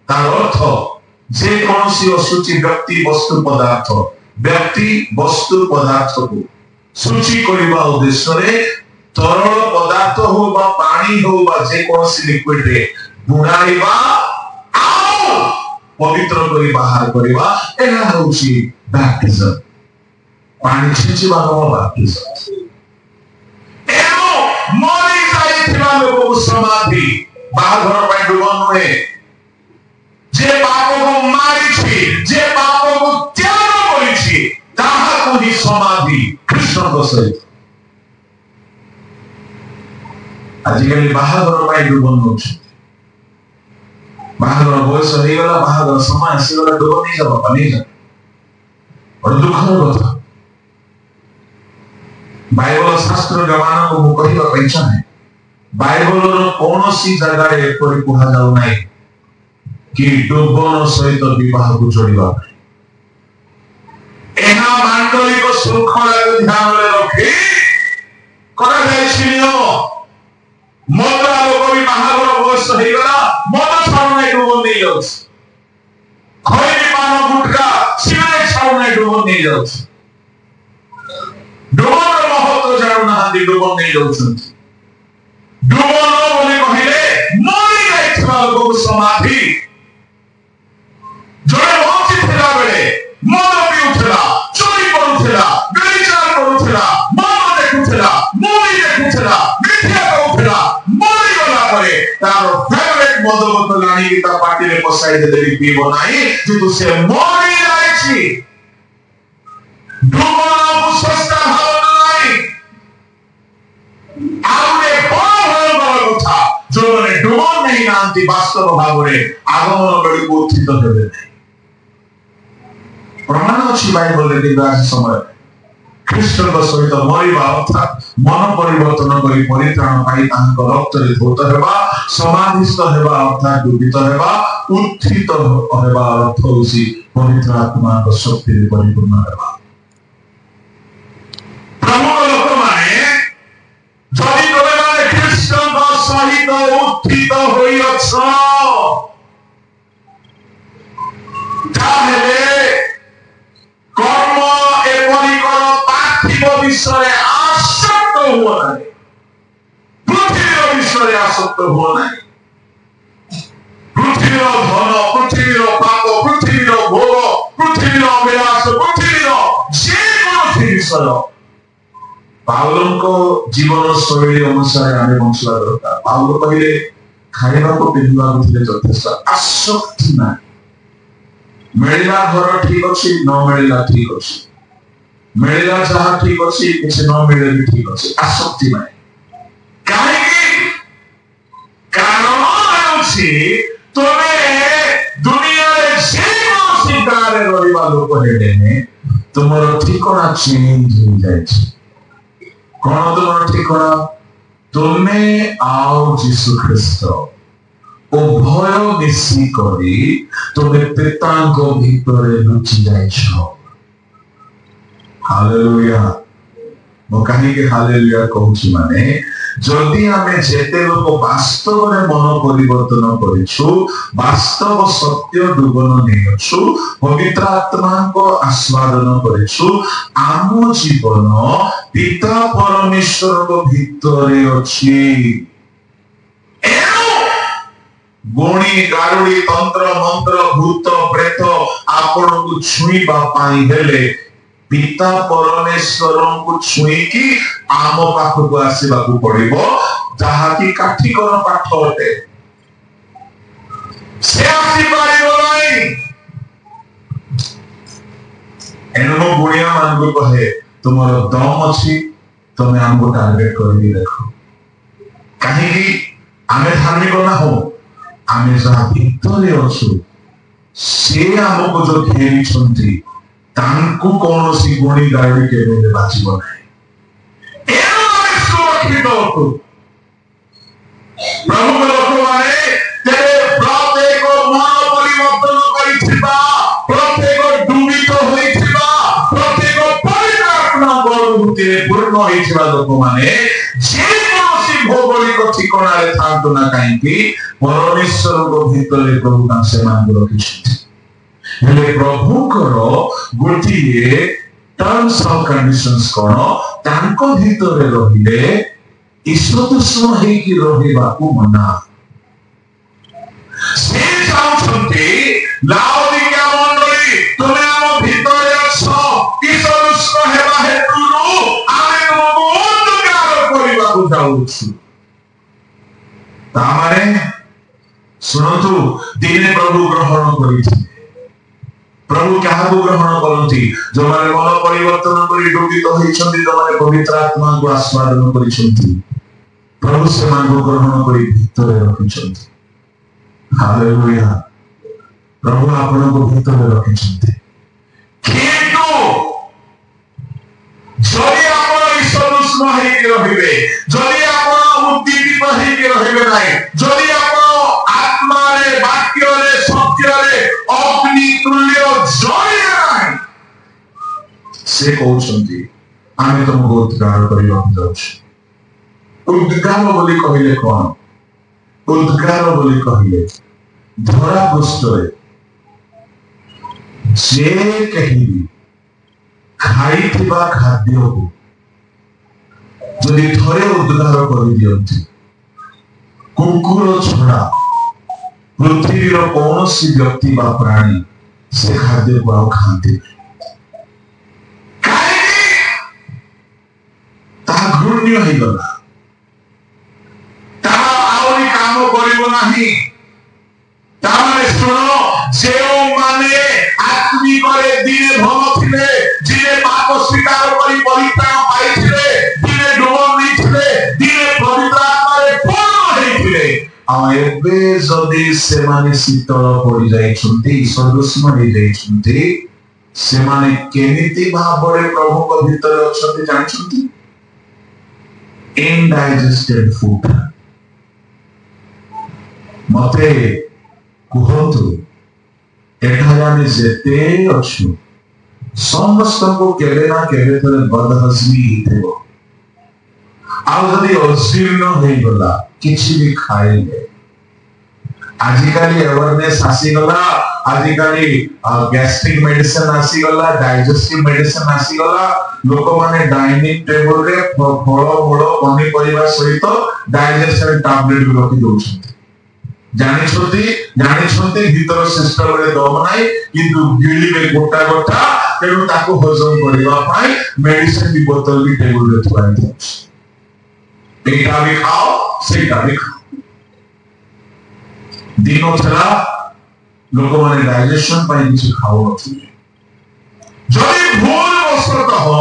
ତାର ଅର୍ଥ ଯେ କୌଣସି ଅଶୁଚି ବ୍ୟକ୍ତି ବସ୍ତୁ ପଦାର୍ଥକୁ ଶୁଚି କରିବା ଉଦ୍ଦେଶ୍ୟରେ ତରଳ ପଦାର୍ଥ ହଉ ବା ପାଣି ହଉ ବା ଯେକୌଣସି ଲିକ୍ୱିଡରେ ବୁଡାଇବା ଆଉ ପବିତ୍ର କରି ବାହାର କରିବା ଏହା ହେଉଛି ବ୍ୟାପ୍ଟିଜମ। ପାଣି ଛିଞ୍ଚିବା ନୁହଁ ବ୍ୟାପ୍ଟିଜମ। ମରି ଯାଇଥିବା ଲୋକକୁ ସମାଧି। ବାହାଘର ପାଇଁ ଡୁବ ନୁହେଁ। ଯେ ପାପକୁ ମାରିଛି, ଯେ ପାପକୁ ତ୍ୟାଗ କରିଛି ତାହାକୁ ହିଁ ସମାଧି କୃଷ୍ଣଙ୍କ ସହିତ। ଆଜିକାଲି ବାହାଘର ପାଇଁ ଡୁବ ନଉଛି। ବାହାଘର ବୟସ ହେଇଗଲା, ବାହାଘର ସମୟ ଆସିଗଲା, ଡୁବ ନେଇଯା ବାପା ନେଇଯା। ବଡ ଦୁଃଖର କଥା। ବାଇବଲ ଶାସ୍ତ୍ର ମାନଙ୍କୁ ମୁଁ କହିବା ପାଇଁ ଚାହେଁ, ବାଇବଲର କୌଣସି ଜାଗାରେ ଏପରି କୁହାଯାଉ ନାହିଁ କି ଡୁବନ ସହିତ ବିବାହକୁ ଯୋଡ଼ିବା ପାଇଁ। ଏହା ମାଣ୍ଡଳିକ ଶୃଙ୍ଖଳାକୁ ଧ୍ୟାନରେ ରଖି କରାଯାଇଛି ନିୟମ। ମଦ ଲୋକ ବି ବାହାଘର ବୟସ ହେଇଗଲା, ମଦ ଛାଡୁନାହିଁ, ଡୁବ ନେଇଯାଉଛି। ଖଇନି ପାନ ଗୁଟକା ସିଗାରେଟ ଛାଡୁନାହିଁ, ଡୁବ ନେଇଯାଉଛି। ଡୁବର ମହତ୍ଵ ଜାଣୁନାହାନ୍ତି, ଡୁବ ନେଇଯାଉଛନ୍ତି। ଡୁବନ ବୋଲି କହିଲେ ମରି ଯାଇଥିବା ଲୋକକୁ ସମାଧି। ଜଣେ ବଞ୍ଚିଥିଲା ବେଳେ ମଦ ପିଉଥିଲା, ଚୋରି କରୁଥିଲା, ବ୍ୟଭିଚାର କରୁଥିଲା, ମଦ ଦେଖୁଥିଲା, ମୁଭି ଦେଖୁଥିଲା, ମିଥ୍ୟା କହୁଥିଲା, ମରିଗଲା ପରେ ତାର ଫେଭରେଟ ମଦ ବୋତଲ ଆଣିକି ତା ପାଟିରେ ପଶାଇ ଦେଲେ ବି ପିଇବ ନାହିଁ, କିନ୍ତୁ ସେ ମରି ଯାଇଛି। ଡୁବନକୁ ଶସ୍ତା ଭାବନା ନାହିଁ। ଆଉ ଗୋଟେ ବଡ ଭୟଙ୍କର କଥା, ଯୋଉମାନେ ଡୁବ ନେଇ ନାହାନ୍ତି ବାସ୍ତବ ଭାବରେ ଆଗମନ ବେଳକୁ ଉତ୍ଥିତ ହେବେ ନାହିଁ। ପ୍ରମାଣ ଅଛି ବାଇବଲରେ। କିନ୍ତୁ ଆଜି ସମୟରେ ଖ୍ରୀଷ୍ଟଙ୍କ ସହିତ ମରିବା ଅର୍ଥାତ୍ ମନ ପରିବର୍ତ୍ତନ କରି ପରିତ୍ରାଣ ପାଇ ତାଙ୍କ ରକ୍ତରେ ଧୌତ ହେବା, ସମାଧିସ୍ଥ ହେବା ଅର୍ଥାତ୍ ଡୁବିତ ହେବା, ଉତ୍ଥିତ ହେବା ଅର୍ଥ ହେଉଛି ପବିତ୍ର ଆତ୍ମାଙ୍କ ଶକ୍ତିରେ ପରିପୂର୍ଣ୍ଣ ହେବା। ପ୍ରମୁଖ ଲୋକମାନେ ଯଦି ତୁମେମାନେ ଖ୍ରୀଷ୍ଟଙ୍କ ସହିତ ଉତ୍ଥିତ ହୋଇଅଛ ତାହେଲେ କର୍ମ ଏପରି କର, ପାର୍ଥିବ ବିଷୟରେ ଆସକ୍ତ ହୁଅ ନାହିଁ, ପୃଥିବୀର ବିଷୟରେ ଆସକ୍ତ ହୁଅ ନାହିଁ। ପୃଥିବୀର ଧନ, ପୃଥିବୀର ପାପ, ପୃଥିବୀର ଭୋଗ, ପୃଥିବୀର ଅଭିଳାଷ, ପୃଥିବୀର ଯେକୌଣସି ବିଷୟ ପାଉଲଙ୍କ ଜୀବନ ଶୈଳୀ ଅନୁସାରେ ଆମେ ବଞ୍ଚିବା ଦରକାର। ପାଉଲ କହିଲେ ଖାଇବାକୁ ପିନ୍ଧିବାକୁ ଥିଲେ ଯଥେଷ୍ଟ, ଆସକ୍ତି ନାହିଁ। ମିଳିଲା ଘର ଠିକ ଅଛି, ନ ମିଳିଲା ଠିକ ଅଛି, ମିଳିଲା ଯାହା ଠିକ ଅଛି, କିଛି ନ ମିଳିଲେ ବି ଠିକ ଅଛି, ଆସକ୍ତି ନାହିଁ। କାହିଁକି? କାରଣ ହେଉଛି ତୁମେ ଦୁନିଆରେ ଯେକୌଣସି ଗାଁରେ ରହିବା ଲୋକ ହେଲେ ତୁମର ଠିକଣା ଚେଞ୍ଜ ହେଇଯାଇଛି। କଣ ତୁମର ଠିକଣା? ତୁମେ ଆଉ ଯୀଶୁ ଖ୍ରୀଷ୍ଟ ଉଭୟ ମିଶିକରି ତୁମେ ପିତାଙ୍କ ଭିତରେ ଲୁଚି ଯାଇଛ। ହାଲେଲୁୟା। ମୁଁ କାହିଁକି ହାଲେଲୁୟା କହୁଛି ମାନେ, ଯଦି ଆମେ ଯେତେ ଲୋକ ବାସ୍ତବରେ ମନ ପରିବର୍ତ୍ତନ କରିଛୁ, ବାସ୍ତବ ସତ୍ୟ ଡୁବନ ନେଇଛୁ, ପବିତ୍ର ଆତ୍ମାଙ୍କ ଆସ୍ୱାଦନ କରିଛୁ, ଆମ ଜୀବନ ପିତା ପରମେଶ୍ୱରଙ୍କ ଭିତରେ ଅଛି। गुणी गारुड़ी तंत्र मंत्र भूत प्रेत आपण को छुईबा पाई हेले पिता परमेश्वर को छुई की आम पाख को आसीबा को पड़िबो जहा की काठिकर पाठ होते से आसी पारिबो नहीं एनो गुणिया मान को कहे तुमरो दम अछि तमे हमको टारगेट करबी देखो कहीं आमे धार्मिक ना हो आमे जहा भितरे अछु से हमको जो घेरी छंती तांकु कौन सी गुणी गाड़ी के बेले बाचिबो नाही एनो आमे सुरक्षित हो प्रभु लोक माने तेरे प्रत्येक मन परिवर्तन करिथिबा प्रत्येक डुबित होइथिबा प्रत्येक परिवर्तन गरुते पूर्ण होइथिबा लोक माने जे भौगोलिक ठिकाना रे थांतु ना काईकि परमेश्वर को भीतरे प्रभु का सेमान रखिछथि हेले प्रभु करो गोटिए टर्म्स ऑफ कंडीशंस कोन तांको भीतरे रहिले ईश्वर दुश्मन हे कि रहिबा को मना से चाहते लाउदिकिया मंडली तुमे हम भीतरे अछो ईश्वर दुश्मन हेबा हेतुरु आमे तुमको उद्धार करिबा को जाउछु तामारे सुनतु दिने प्रभु ग्रहण करिथि प्रभु क्या ग्रहण करती जो माने मन परिवर्तन करी डुबित होइछन्ति जो माने पवित्र आत्मा को आस्वादन करिछन्ति प्रभु से मान को ग्रहण करी भीतरे रखिछन्ति हालेलुया प्रभु आपन को भीतरे रखिछन्ति किंतु जदि आपण ईश्वर दुश्मन हे कि रहिबे जदि आपण उद्दीपित हे कि रहिबे नाही जदि आपण आत्मा रे वाक्य रे सत्य रे अग्नि तुल्य जय नाही से कहउछन्ति आमे तुमको उद्धार करिबा जाउछु उद्धार बोली कहिले कोन उद्धार बोली कहिले धरा पृष्ठरे जे कहि खाइथिबा खाद्य को जदि थरे उद्धार करि दियंती कुकुर छड़ा पृथ्वीर कौन सी व्यक्ति बा प्राणी से खाद्य को आउ खाते घृण्य हो गला आउरी काम करिबो नाही तामाने सुनो जेओ माने आत्मिक रे दिने भल थिले जिने पाप स्वीकार करी परित्राण पाइथिले दिने डुबन निथिले दिने पवित्र आत्मा रे पूर्ण हेथिले आ एबे जदि से माने शीतल पड़ी जाई छुंती सदुष्म हे जाई छुंती से माने केमिति भाबरे प्रभु को भीतर अछंती जानि छुंती indigested food मते कुहतु एठाराने जेते अछु समस्त को केबे ना केबे तरे बदहजमी हितेबो आ जदि अजीर्ण हे गला किछि भी खाइले आजिकाली अवेयरनेस आसी गला आजिकाली गैस्ट्रिक मेडिसिन आसी गला डाइजेस्टिव मेडिसिन आसी गला लोक माने डाइनिंग टेबल रे फल मूल पनी परिवार सहित डाइजेशन टैबलेट भी रखि दोछथि जानि छथि भीतर सिस्टम रे दम नाही किंतु गिली में गोटा गोटा तेनु ताको हजम करिवा पाई मेडिसिन भी बोतल भी टेबल रे थुआई अछि एटा भी खाओ सेटा भी खाओ दिनो थला लोक माने डाइजेशन पाई किछ खाओ अछि जदि भूल वस्तुत हो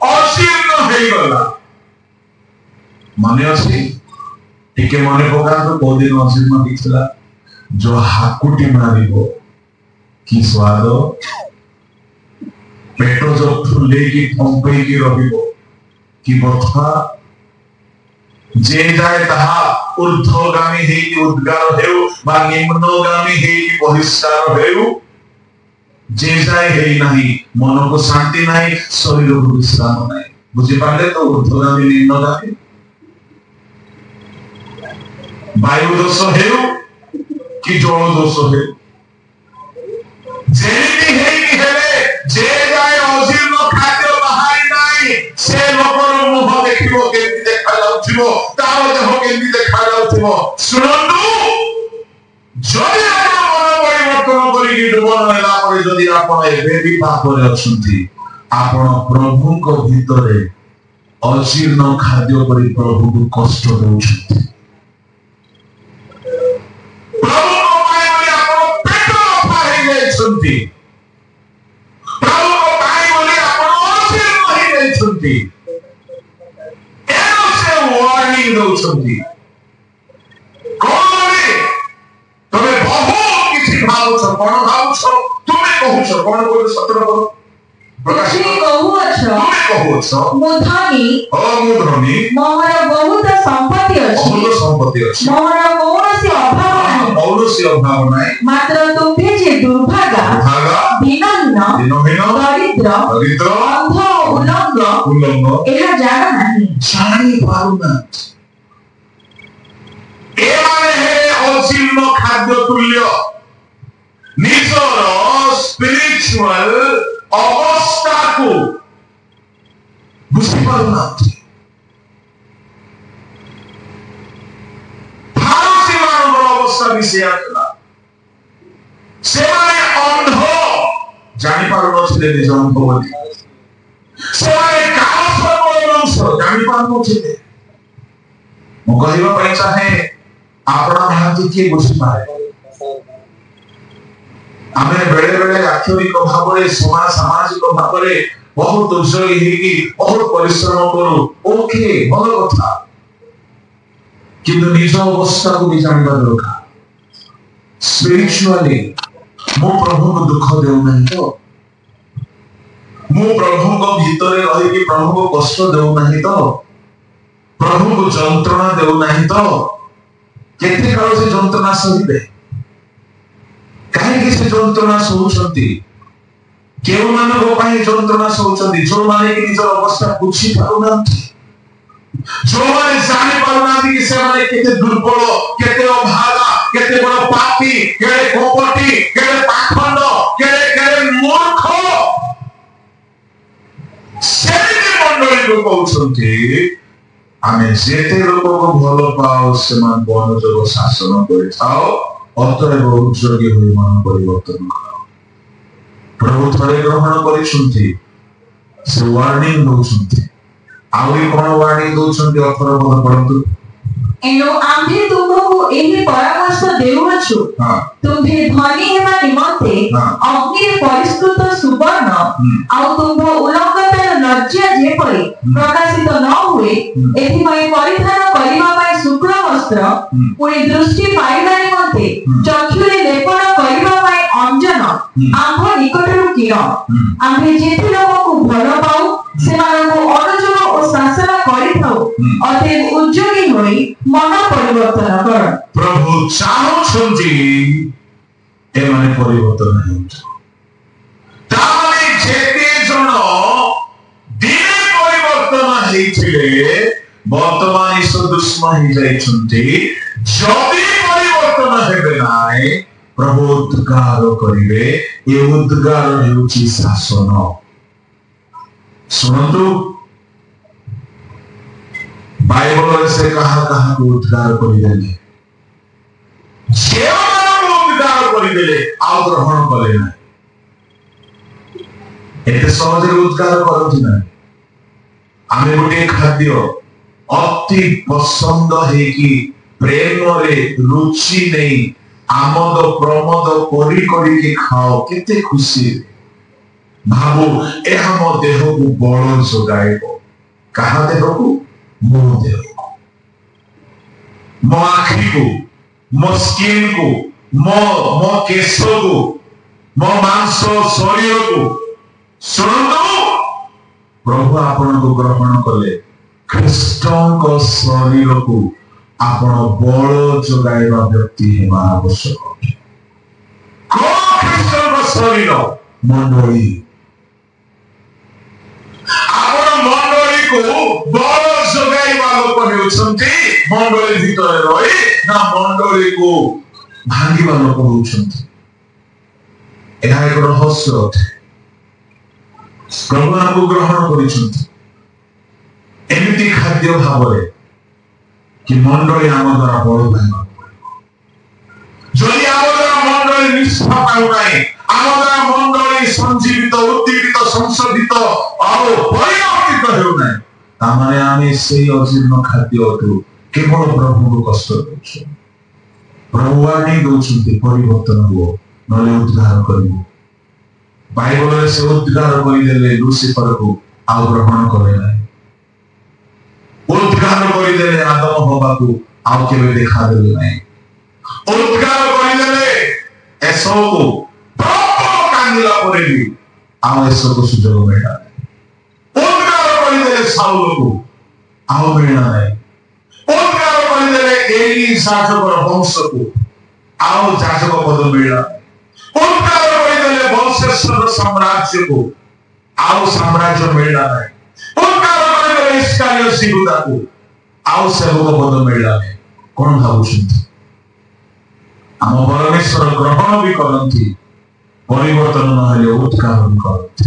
अजीर्ण हे गला माने अछि टिके माने पका तो कोदिन अजीर्ण दिखला जो हाकुटी मारिबो की स्वाद पेटो जो फुले की पंपे की रहिबो की बथा जे जाय ताहा ऊर्ध्वगामी हे कि उद्गार हेउ बा निम्नगामी हे कि बहिष्कार हेउ जे जाय हे नाही मन को शांति नाही शरीर को विश्राम नाही बुझि पाले तो ऊर्ध्वगामी निम्नगामी वायु दोष हेउ कि जल दोष हेउ जेति हे कि हेले जे जाय अजीर्ण खाद्य बाहारी नाही से लोकर मुह देखिबो केति देखा जाउथिबो तार देह केति देखा जाउथिबो सुनंदु যদি ଆପଣ ମନ ପରିବର୍ତ୍ତନ କରିକି ଜୀବନ ନେଲା ପରେ ଯଦି ଆପଣ ଏବେ ବି ପାପରେ ଅଛନ୍ତି, ଆପଣ ପ୍ରଭୁଙ୍କ ଭିତରେ ଅଜୀର୍ଣ୍ଣ ଖାଦ୍ୟ କରି ପ୍ରଭୁଙ୍କୁ କଷ୍ଟ ଦେଉଛନ୍ତି। ପ୍ରଭୁଙ୍କ ପାଇଁ ବୋଲି ଆପଣ ପେଟ ରଫା ହେଇଯାଇଛନ୍ତି। ପ୍ରଭୁଙ୍କ ପାଇଁ ବୋଲି ଆପଣ ଅଜୀର୍ଣ୍ଣ ହେଇଯାଇଛନ୍ତି। ଏଣୁ ସେ ୱାର୍ଣ୍ଣିଂ ଦଉଛନ୍ତି। ତମେ ବହୁତ କିଛି ଭାବୁଛ, କଣ ଭାବୁଛ? ତୁମେ କହୁଛ କଣ କହୁଛ? 17 ପଦ ପ୍ରକାଶ କହୁଅଛ ମୁଁ ଧନୀ, ମୋର ବହୁତ ସମ୍ପତ୍ତି ଅଛି, ମୋର କୌଣସି ଅଭାବ ନାହିଁ, ମାତ୍ର ତୁମ୍ଭେ ଯେ ଦୁର୍ଭାଗା, ଦୀନହୀନ, ଦରିଦ୍ର, ଅନ୍ଧ, ଉଲଙ୍ଗ ଏହା ଜାଣ ନାହିଁ। ଜାଣିପାରୁନାହାନ୍ତି। ଏମାନେ ହେଲେ ଅଜୀର୍ଣ୍ଣ ଖାଦ୍ୟ ତୁଲ୍ୟ। ନିଜର ସ୍ପିରିଚୁଆଲ ଅବସ୍ଥାକୁ ବୁଝିପାରୁନାହାନ୍ତି। ଫାରୁସୀମାନଙ୍କର ଅବସ୍ଥା ବି ସେଇଆ ଥିଲା। ସେମାନେ ଅନ୍ଧ, ଜାଣିପାରୁନଥିଲେ ନିଜ ଅନ୍ଧ ବୋଲି। ସେମାନେ କାଳସର୍ପର ବଂଶ, ଜାଣିପାରୁନଥିଲେ। ମୁଁ କହିବା ପାଇଁ ଚାହେଁ, ଆପଣ ନାହାନ୍ତି କିଏ ବୁଝିପାରେ। ଆମେ ବେଳେ ବେଳେ ଆକ୍ଷରିକ ଭାବରେ ସାମାଜିକ ଭାବରେ ବହୁତ ଉତ୍ସର୍ଗୀ ହେଇକି ବହୁତ ପରିଶ୍ରମ କରୁ, ଓକେ, ଭଲ କଥା, କିନ୍ତୁ ନିଜ ଅବସ୍ଥାକୁ ବି ଜାଣିବା ଦରକାର। ସ୍ପିରିଚୁଆଲି ମୁଁ ପ୍ରଭୁଙ୍କୁ ଦୁଃଖ ଦେଉନାହିଁ ତ? ମୁଁ ପ୍ରଭୁଙ୍କ ଭିତରେ ରହିକି ପ୍ରଭୁଙ୍କୁ କଷ୍ଟ ଦେଉନାହିଁ ତ? ପ୍ରଭୁଙ୍କୁ ଯନ୍ତ୍ରଣା ଦେଉନାହିଁ ତ? କେତେ କାଳ ସେ ଯନ୍ତ୍ରଣା ସହିବେ? କାହିଁକି ସେ ଯନ୍ତ୍ରଣା ସହୁଛନ୍ତି? କେଉଁମାନଙ୍କ ପାଇଁ ଯନ୍ତ୍ରଣା ସହୁଛନ୍ତି? ଯୋଉମାନେ କି ନିଜର ଅବସ୍ଥା ବୁଝି ପାରୁନାହାନ୍ତି, ଯୋଉମାନେ ଜାଣି ପାରୁନାହାନ୍ତି କି ସେମାନେ କେତେ ଦୁର୍ବଳ, କେତେ ଅଭାଗା, କେତେ ବଡ ପାପୀ, କେତେ କପଟି, କେତେ ପାଖଣ୍ଡ, କେତେ ମୂର୍ଖ। ସେମିତି ମଣ୍ଡଳୀକୁ କହୁଛନ୍ତି, ଆମେ ଯେତେ ଲୋକକୁ ଭଲ ପାଉ ସେମାନଙ୍କୁ ଅନୁଯୋଗ ଶାସନ କରିଥାଉ, ଅତଏବ ଉଦ୍ଯୋଗୀ ହୋଇ ମନ ପରିବର୍ତ୍ତନ କର। ପ୍ରଭୁ ଥରେ ଗ୍ରହଣ କରିଛନ୍ତି, ସେ ୱାର୍ଣ୍ଣିଂ ଦଉଛନ୍ତି। ଆହୁରି କଣ ୱାର୍ଣ୍ଣିଂ ଦଉଛନ୍ତି? 18 ପଦ ପଢନ୍ତୁ। ଏଣୁ ଆମ୍ଭେ ତୁମକୁ ଏହି ପରାମର୍ଶ ଦେଉଅଛୁ, ତୁମ୍ଭେ ଧନୀ ହେବା ନିମନ୍ତେ ଅଗ୍ନିରେ ପରିଷ୍କୃତ ସୁବର୍ଣ୍ଣ ଆଉ ତୁମ୍ଭ ଉଲଙ୍ଗତାର ଲଜ୍ଜା ଯେପରି ପ୍ରକାଶିତ ନ ହୁଏ, ଏଥିପାଇଁ ପରିଧାନ କରିବା ପାଇଁ ଶୁକ୍ଳ ବସ୍ତ୍ର, ପୁଣି ଦୃଷ୍ଟି ପାଇବା ନିମନ୍ତେ ଚକ୍ଷୁରେ ଲେପନ କରିବା ପାଇଁ ଅଞ୍ଜନ ଆମ୍ଭ ନିକଟରୁ କିଣ। ଆମ୍ଭେ ଯେତେ ଲୋକଙ୍କୁ ଭଲ ପାଉ ସେମାନଙ୍କୁ ଅନୁଯୋଗ ଓ ଶାସନ କରିଥାଉ, ଅତଏବ ଉଦ୍ଯୋଗୀ ହୋଇ ମନ ପରିବର୍ତ୍ତନ କର। ପ୍ରଭୁ ଚାହୁଁଛନ୍ତି ଏମାନେ ପରିବର୍ତ୍ତନ ହେଉଛନ୍ତି। ତାମାନେ ଯେତେ ଜଣ ଦିନେ ପରିବର୍ତ୍ତନ ହେଇଥିଲେ ବର୍ତ୍ତମାନ ସଦୃଶ୍ୟ ହେଇଯାଇଛନ୍ତି। ଯଦି ପରିବର୍ତ୍ତନ ହେବେ ନାହିଁ, ପ୍ରଭୁ ଉଦ୍ଗାର କରିବେ। ଏ ଉଦ୍ଗାର ହେଉଛି ଶାସନ। ଶୁଣନ୍ତୁ, ବାଇବଲରେ ସେ କାହା କାହାକୁ ଉଦ୍ଧାର କରିଦେଲେ? ଝିଅମାନଙ୍କୁ ଉଦ୍ଧାର କରିଦେଲେ, ଆଉ ଗ୍ରହଣ କଲେ ନାହିଁ। ଏତେ ସହଜରେ ଉଦ୍ଧାର କରନ୍ତି ନାହିଁ। ଆମେ ଗୋଟିଏ ଖାଦ୍ୟ ଅତି ପସନ୍ଦ ହେଇକି ପ୍ରେମରେ ରୁଚି ନେଇ ଆମୋଦ ପ୍ରମୋଦ କରିକି ଖାଅ, କେତେ ଖୁସି ଭାବୁ, ଏହା ମୋ ଦେହକୁ ବଳ ଯୋଗାଇବ। କାହା ଦେହକୁ? ମୋ ଦେହକୁ, ମୋ ଆଖିକୁ, ମୋ ସ୍କିନକୁ, ମୋ କେଶକୁ, ମୋ ମାଂସ ଶରୀରକୁ। ଶୁଣନ୍ତୁ, ପ୍ରଭୁ ଆପଣଙ୍କୁ ଗ୍ରହଣ କଲେ। ଖ୍ରୀଷ୍ଟଙ୍କ ଶରୀରକୁ ଆପଣ ବଳ ଯୋଗାଇବା ବ୍ୟକ୍ତି ହେବା ଆବଶ୍ୟକ। କୋଉ ଖ୍ରୀଷ୍ଟଙ୍କ ଶରୀର? ମଣ୍ଡଳୀ। ଆପଣ ମଣ୍ଡଳୀକୁ ବଳ ଯୋଗାଇବା ଲୋକ ହେଉଛନ୍ତି ମଣ୍ଡଳୀ ଭିତରେ ରହି, ନା ମଣ୍ଡଳୀକୁ ଭାଙ୍ଗିବା ଲୋକ ହେଉଛନ୍ତି? ଏହା ଏକ ରହସ୍ୟ ଅଟେ। ପ୍ରଭୁ ଆମକୁ ଗ୍ରହଣ କରିଛନ୍ତି ଏମିତି ଖାଦ୍ୟ ଭାବରେ କି ମଣ୍ଡଳୀ ଆମ ଦ୍ୱାରା ବଳ ପାଇବାକୁ ପଡ଼ିବ। ଯଦି ପ୍ରତିଷ୍ଠା ପାଉନାହିଁ, ଆମର ମଣ୍ଡଳୀ ସଞ୍ଜୀବିତ ଉଦ୍ଦୀପିତ ସଂଶୋଧିତ ଆଉ ପରିବର୍ତ୍ତିତ ହେଉନାହିଁ, ତାମାନେ ଆମେ ସେଇ ଅଜୀର୍ଣ୍ଣ ଖାଦ୍ୟଠୁ କେବଳ ପ୍ରଭୁଙ୍କୁ କଷ୍ଟ ଦେଉଛୁ। ପ୍ରଭୁ ୱାର୍ଣ୍ଣିଂ ଦଉଛନ୍ତି ପରିବର୍ତ୍ତନ ହୁଅ ନହେଲେ ଉଦ୍ଧାର କରିବ। ବାଇବଲରେ ସେ ଉଦ୍ଧାର କରିଦେଲେ ଲୁସିଫରକୁ ଆଉ ଗ୍ରହଣ କଲେ ନାହିଁ, ଉଦ୍ଧାର କରିଦେଲେ ଆଦମ ହବାକୁ ଆଉ କେବେ ଦେଖାଦେଲେ ନାହିଁ, ଉଦ୍ଧାର କରିଦେଲେ ଏସବୁକୁ ପ୍ରବଳ କାନ୍ଦିଲା ପରେ ବି ଆଉ ଏସବୁ ସୁଯୋଗ ମିଳିଲା ନାହିଁ, ଉଦ୍ଧାର କରିଦେଲେ ସାଉଲକୁ ଆଉ ମିଳିଲା ନାହିଁ, ଉଦ୍ଧାର କରିଦେଲେ ଏଲି ଯାଜକର ବଂଶକୁ ଆଉ ଯାଜକ ପଦ ମିଳିଲା, ଉଦ୍ଧାର କରିଦେଲେ ବଂଶେଶ୍ୱର ସାମ୍ରାଜ୍ୟକୁ ଆଉ ସାମ୍ରାଜ୍ୟ ମିଳିଲା ନାହିଁ, ଉଦ୍ଧାର କରିଦେଲେ ଇସ୍କାରିୟତ ଯିହୁଦାକୁ ଆଉ ସେବକ ପଦ ମିଳିଲା ନାହିଁ। କଣ ଭାବୁଛନ୍ତି? ଆମ ପରମେଶ୍ୱର ଗ୍ରହଣ ବି କରନ୍ତି, ପରିବର୍ତ୍ତନ ନହେଲେ ଉତ୍କାଳ ବି କରନ୍ତି।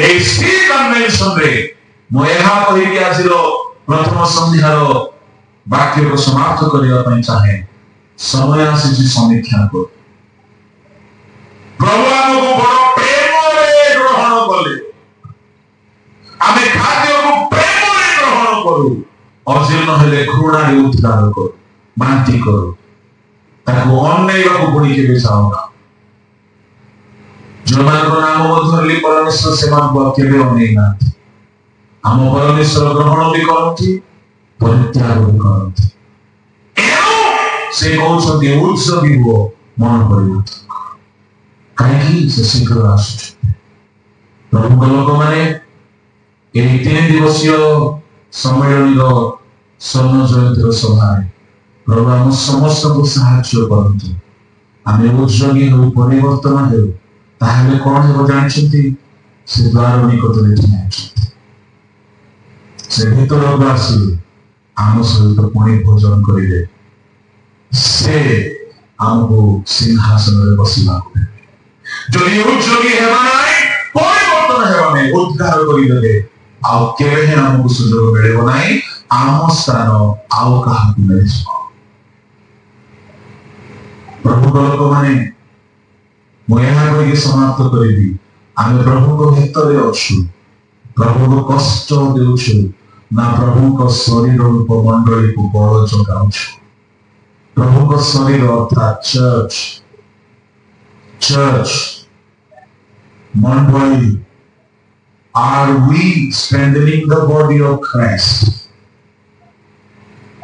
এই ସି କନଭେନସନରେ ମୁଁ ଏହା କହିକି ଆଜିର ପ୍ରଥମ ସନ୍ଧ୍ୟାର ବାକ୍ୟକୁ ସମାପ୍ତ କରିବା ପାଇଁ ଚାହେଁ। ସମୟ ଆସିଛି ସମୀକ୍ଷା କରୁ। ପ୍ରଭୁ ଆମକୁ ବଡ଼ ପ୍ରେମରେ ଗ୍ରହଣ କଲେ, ଆମେ ଖାଦ୍ୟକୁ ପ୍ରେମରେ ଗ୍ରହଣ କରୁ, ଅଜୀର୍ଣ୍ଣ ହେଲେ ଘୃଣାରେ ଉଦ୍ଧାର କରୁ, ବାନ୍ତି କରୁ, ତାକୁ ଅନେଇବାକୁ ପୁଣି କେବେ ଚାହୁଁନା। ଯୋଉମାନଙ୍କ ନାମ ମଧ୍ୟରେ ପରମେଶ୍ୱର ସେମାନଙ୍କୁ କେବେ ଅନେଇ ନାହାନ୍ତି। ଆମ ପରମେଶ୍ୱର ଗ୍ରହଣ ବି କରନ୍ତି, ପରିତ୍ୟାଗ ବି କରନ୍ତି। ସେ କହୁଛନ୍ତି ଉତ୍ସବୀ ହୁଅ, ମନ ପରିବର୍ତ୍ତନ କର, କାହିଁକି ସେ ଶୀଘ୍ର ଆସୁଛି। ପ୍ରଭୁଙ୍କ ଲୋକମାନେ ଏହି 3 ଦିବସୀୟ ସମ୍ମିଳନୀର ସ୍ୱର୍ଣ୍ଣ ଜୟନ୍ତୀର ସଭାରେ ପ୍ରଭୁ ଆମ ସମସ୍ତଙ୍କୁ ସାହାଯ୍ୟ କରନ୍ତୁ। ଆମେ ଉତ୍ସବୀ ହେଉ, ପରିବର୍ତ୍ତନ ହେଉ, ତାହେଲେ କଣ ହେବ ଜାଣିଛନ୍ତି? ସେ ଦ୍ୱାର ନିକଟରେ ଠିଆ ହେଇଛନ୍ତି, ସେ ଭିତରକୁ ଆସିବେ, ଆମ ସହିତ ପୁଣି ଭୋଜନ କରିବେ, ସେ ଆମକୁ ସିଂହାସନରେ ବସିବାକୁ ଦେବେ। ଯଦି ଉଦ୍ଯୋଗୀ ହେବା ନାହିଁ, ପରିବର୍ତ୍ତନ ହେବା ନାହିଁ, ଉଦ୍ଧାର କରିଦେବେ, ଆଉ କେବେ ହିଁ ଆମକୁ ସୁଯୋଗ ମିଳିବ ନାହିଁ, ଆମ ସ୍ଥାନ ଆଉ କାହାକୁ ମିଳିଯିବ। ପ୍ରଭୁଙ୍କ ଲୋକମାନେ, ମୁଁ ଏହା କହିକି ସମାପ୍ତ କରିବି, ଆମେ ପ୍ରଭୁଙ୍କ ଭିତରେ ଅଛୁ, ପ୍ରଭୁଙ୍କୁ କଷ୍ଟ ଦେଉଛୁ ନା ପ୍ରଭୁଙ୍କ ଶରୀର ରୂପ ମଣ୍ଡଳୀକୁ ବଳ ଯୋଗାଉଛୁ? ପ୍ରଭୁଙ୍କ ଶରୀର ଅର୍ଥାତ୍ ଚର୍ଚ୍ଚ ମଣ୍ଡଳୀ, are we strengthening the body of Christ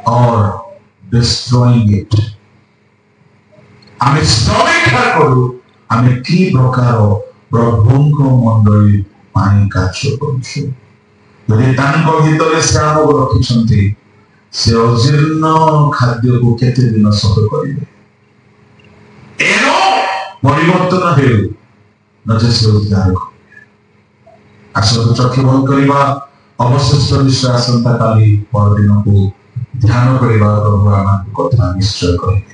or destroying it? ଆମେ ସମୀକ୍ଷା କରୁ, ଆମେ କି ପ୍ରକାର ପ୍ରଭୁଙ୍କ ମଣ୍ଡଳୀ ପାଇଁ କାର୍ଯ୍ୟ କରୁଛୁ। ଯଦି ତାଙ୍କ ଭିତରେ ସେ ଆମକୁ ରଖିଛନ୍ତି, ସେ ଅଜୀର୍ଣ୍ଣ ଖାଦ୍ୟକୁ କେତେ ଦିନ ସହ୍ୟ କରିବେ? ଏଣୁ ପରିବର୍ତ୍ତନ ହେଉ, ନଚେତ ସେ ଉଦ୍ଧାର କରିବେ। ଆସନ୍ତୁ ଚକ୍ଷୁ ବନ୍ଦ କରିବା, ଅବଶିଷ୍ଟ ବିଷୟ ଆସନ୍ତା କାଲି ପରଦିନକୁ ଧ୍ୟାନ କରିବା। ପ୍ରଭୁ ଆମକୁ କଥା ନିଶ୍ଚୟ କହିବେ।